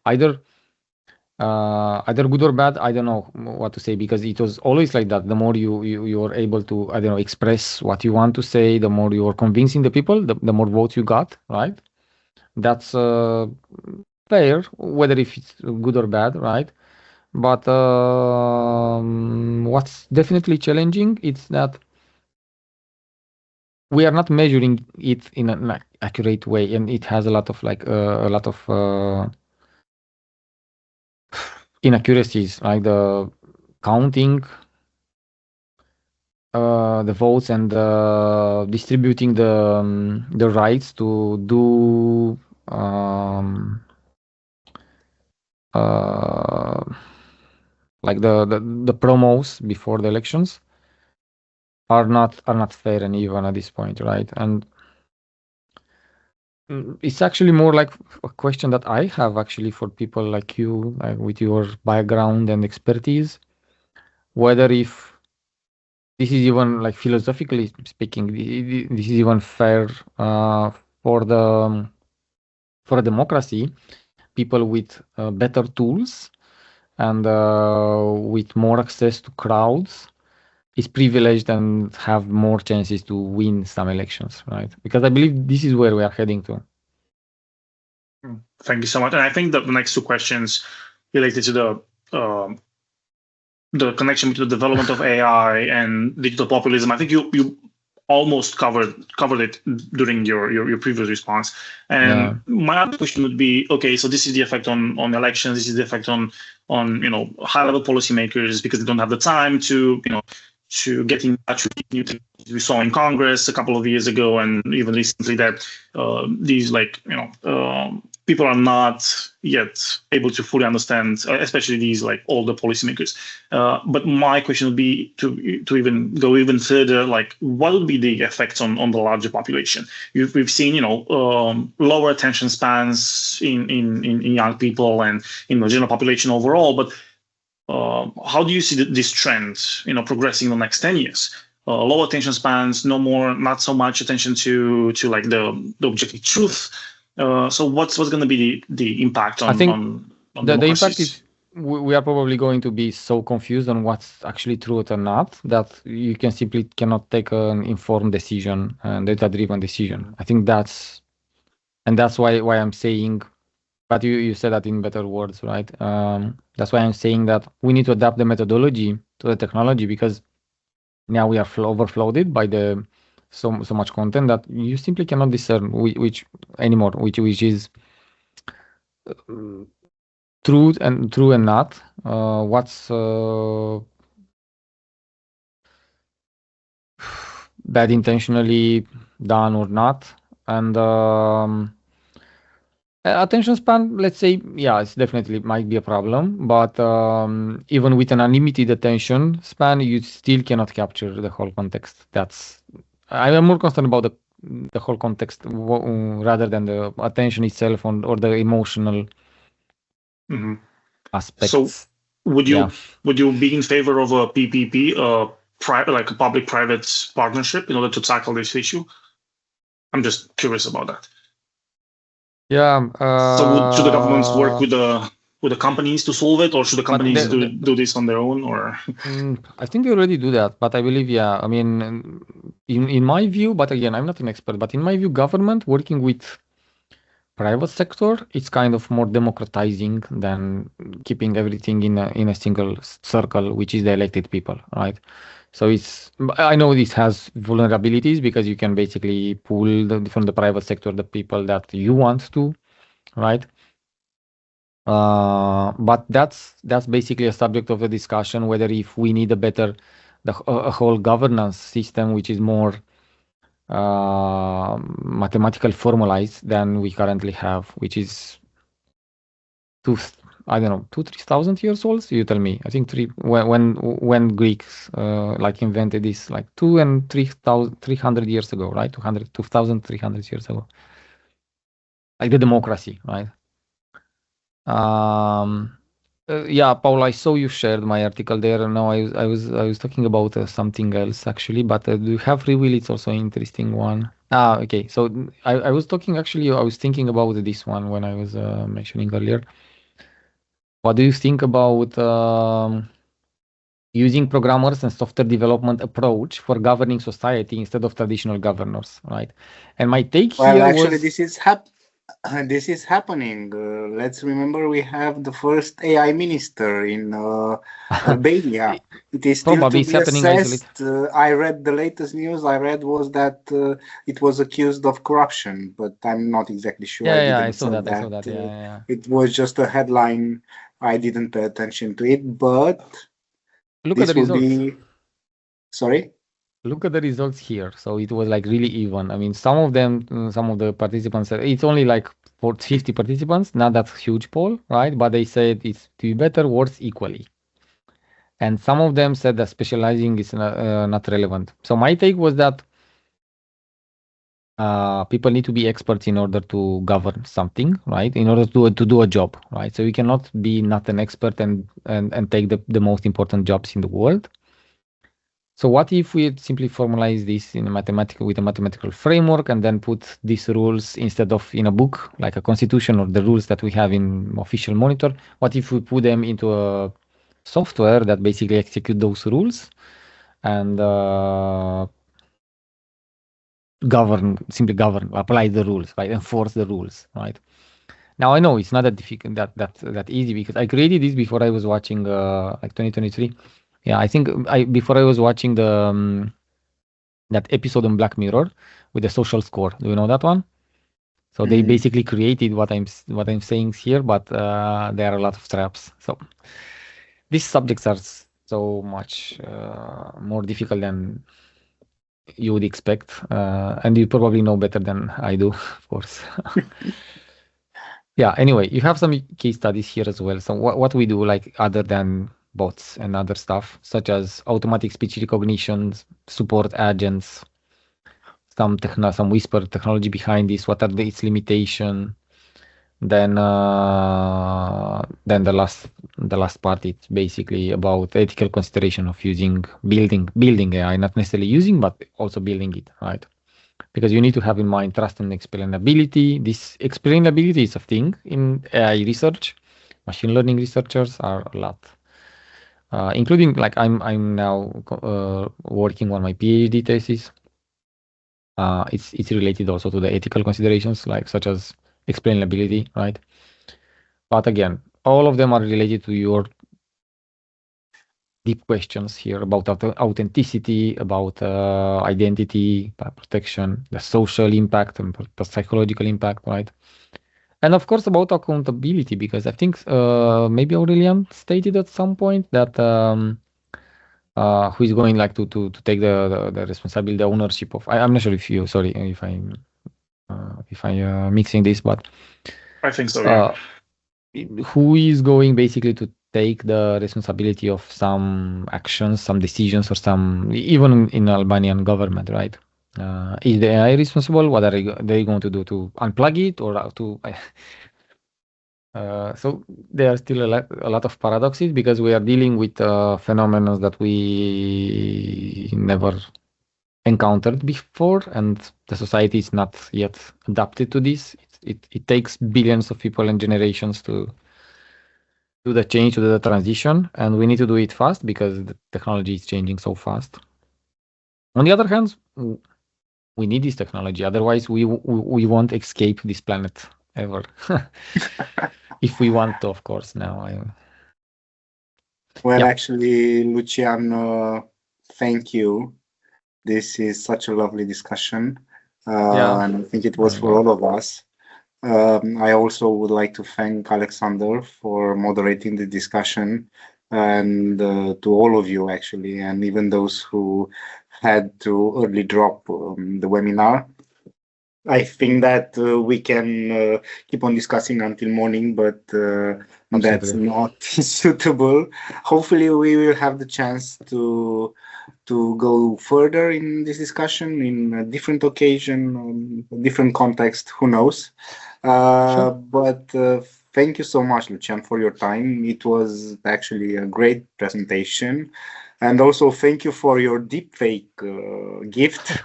Either good or bad, I don't know what to say, because it was always like that. The more you're able to, I don't know, express what you want to say, the more you're convincing the people, the more votes you got, right? That's fair, whether if it's good or bad, right? But what's definitely challenging is that we are not measuring it in an accurate way, and it has a lot of inaccuracies, like the counting the votes and distributing the rights to do uh, like the promos before the elections are not fair and even at this point, right? And it's actually more like a question that I have actually for people like you, like with your background and expertise, whether if this is even, like, philosophically speaking, this is even fair for the for a democracy, people with better tools and with more access to crowds is privileged and have more chances to win some elections, right? Because I believe this is where we are heading to. Thank you so much. And I think that the next two questions related to the connection between the development of AI and digital populism. I think you almost covered it during your previous response. And my other question would be, okay, so this is the effect on elections. This is the effect on high level policymakers because they don't have the time to to get in touch with new things we saw in Congress a couple of years ago, and even recently that these people are not yet able to fully understand, especially these older policymakers. But my question would be to even go even further, like what would be the effects on the larger population? We've seen lower attention spans in young people and in the general population overall, but how do you see this trend progressing in the next 10 years? Low attention spans, not so much attention to like the objective truth. So what's going to be the impact on? I think on the impact is we are probably going to be so confused on what's actually truth or not that you simply cannot take an informed decision and data-driven decision. I think that's why I'm saying. But you said that in better words, right? That's why I'm saying that we need to adapt the methodology to the technology because now we are overflooded by so much content that you simply cannot discern which is true and not. What's bad intentionally done or not, and attention span, let's say, yeah, it's definitely might be a problem, but even with an unlimited attention span, you still cannot capture the whole context. I am more concerned about the whole context rather than the attention itself or the emotional aspects. So would you be in favor of a PPP, like a public-private partnership, in order to tackle this issue? I'm just curious about that. Yeah. So should the governments work with the companies to solve it, or should the companies do this on their own? Or I think they already do that, but I believe, yeah. I mean, in my view, but again, I'm not an expert, but in my view, government working with private sector, it's kind of more democratizing than keeping everything in a single circle, which is the elected people, right? So I know this has vulnerabilities because you can basically pull from the private sector the people that you want to, right? But that's basically a subject of a discussion whether if we need a whole governance system which is more mathematical formalized than we currently have, which is 2,000-3,000 years old. So you tell me. I think when Greeks invented this 200 and 300 years ago, right? 2,300 years ago, like the democracy, right? Yeah, Paul, I saw you shared my article there. No, I was talking about something else actually, but do you have free will? It's also an interesting one. Okay. So I was thinking about this one when I was mentioning earlier. What do you think about using programmers and software development approach for governing society instead of traditional governors, right? And my take here actually, was... this is happening. Let's remember we have the first AI minister in Albania. It is still probably to be assessed. I read the latest news I read was that it was accused of corruption, but I'm not exactly sure. I saw that. Yeah. It was just a headline. I didn't pay attention to it, but look at the results. Sorry? Look at the results here. So it was really even. I mean, some of the participants said it's only for 50 participants, not that huge poll, right? But they said it's to be better, worse, equally. And some of them said that specializing is not relevant. So my take was that people need to be experts in order to govern something, right? In order to do a job, right? So you cannot be not an expert and take the most important jobs in the world. So what if we simply formalize this in a mathematical framework and then put these rules instead of in a book, like a constitution or the rules that we have in official monitor? What if we put them into a software that basically execute those rules and simply govern, apply the rules, right? Enforce the rules, right? Now I know it's not that difficult, that easy, because I created this before I was watching like 2023. Yeah, I think before I was watching the that episode on Black Mirror with the social score. Do you know that one? So they basically created what I'm saying here, but there are a lot of traps. So these subjects are so much more difficult than you would expect, and you probably know better than I do, of course. Yeah. Anyway, you have some case studies here as well. So what we do, like other than bots and other stuff, such as automatic speech recognition, support agents, some whisper technology behind this. What are its limitation? Then the last part, it's basically about ethical consideration of building AI, not necessarily using, but also building it, right? Because you need to have in mind trust and explainability. This explainability is a thing in AI research. Machine learning researchers are a lot, including like I'm now working on my PhD thesis. It's related also to the ethical considerations, like such as explainability, right? But again, all of them are related to your deep questions here about authenticity, about identity, protection, the social impact and the psychological impact, right? And of course about accountability, because I think maybe Aurelian stated at some point that who is going like to take the responsibility, the ownership of. I'm not sure if you. Sorry if I'm mixing this, but I think so. Yeah. Who is going basically to take the responsibility of some actions, some decisions, or some, even in Albanian government, right? Is the AI responsible? What are they going to do to unplug it or to? So there are still a lot of paradoxes because we are dealing with phenomena that we never encountered before, and the society is not yet adapted to this. It takes billions of people and generations to do the change, to do the transition, and we need to do it fast because the technology is changing so fast. On the other hand, we need this technology, otherwise we won't escape this planet ever. If we want to, of course. Actually, Lucian, thank you. This is such a lovely discussion, and I think it was for all of us. I also would like to thank Alexander for moderating the discussion, and to all of you actually, and even those who had to early drop the webinar. I think that we can keep on discussing until morning, but that's not suitable. Hopefully, we will have the chance to go further in this discussion in a different occasion, different context. Who knows? Sure. But thank you so much, Lucian, for your time. It was actually a great presentation, and also thank you for your deepfake gift.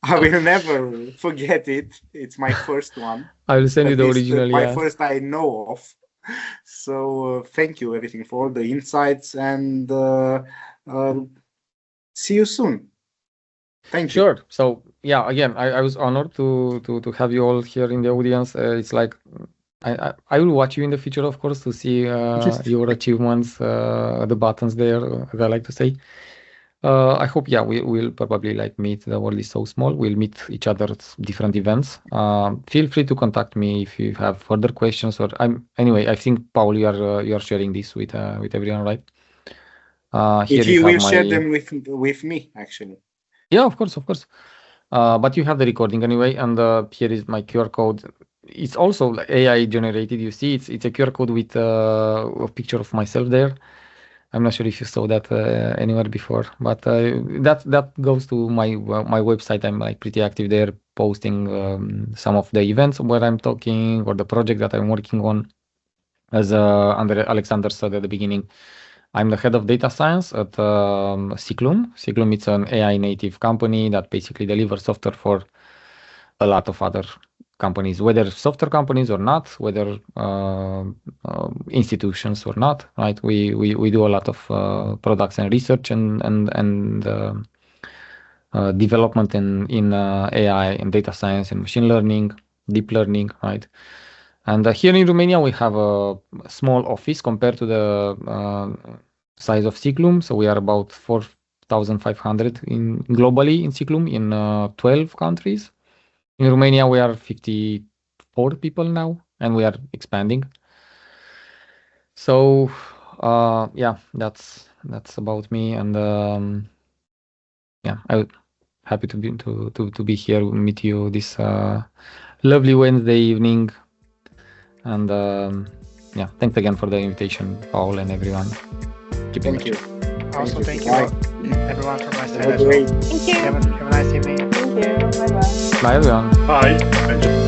I will never forget it. It's my first one. I will send you the original. My first I know of. So thank you, everything, for all the insights, and see you soon. Thank you. Sure. So yeah, again, I was honored to have you all here in the audience. It's like I will watch you in the future, of course, to see your achievements, the buttons there, as I like to say. I hope, yeah, we will probably like meet. The world is so small. We'll meet each other at different events. Feel free to contact me if you have further questions. Or anyway, I think Paul, you are sharing this with everyone, right? If you will share them with me, actually. Yeah, of course. But you have the recording anyway, and here is my QR code. It's also AI generated. You see, it's a QR code with a picture of myself there. I'm not sure if you saw that anywhere before, but that goes to my website. I'm like pretty active there, posting some of the events where I'm talking or the project that I'm working on. As Alexander said at the beginning, I'm the head of data science at Ciklum. Ciklum is an AI native company that basically delivers software for a lot of other companies, whether software companies or not, whether institutions or not, right? We do a lot of products and research and development in AI and data science and machine learning, deep learning, right? And here in Romania, we have a small office compared to the size of Ciklum. So we are about 4,500 globally in Ciklum in 12 countries. In Romania, we are 54 people now, and we are expanding. So yeah, that's about me, and yeah, I'm happy to be here, meet you this lovely Wednesday evening. And yeah, thanks again for the invitation, Paul, and everyone. Keep in touch. you. Also, thank you Bye. everyone from my side Have as a well. great Thank you. Have a nice evening. Thank you. Bye bye. Bye, everyone. Bye.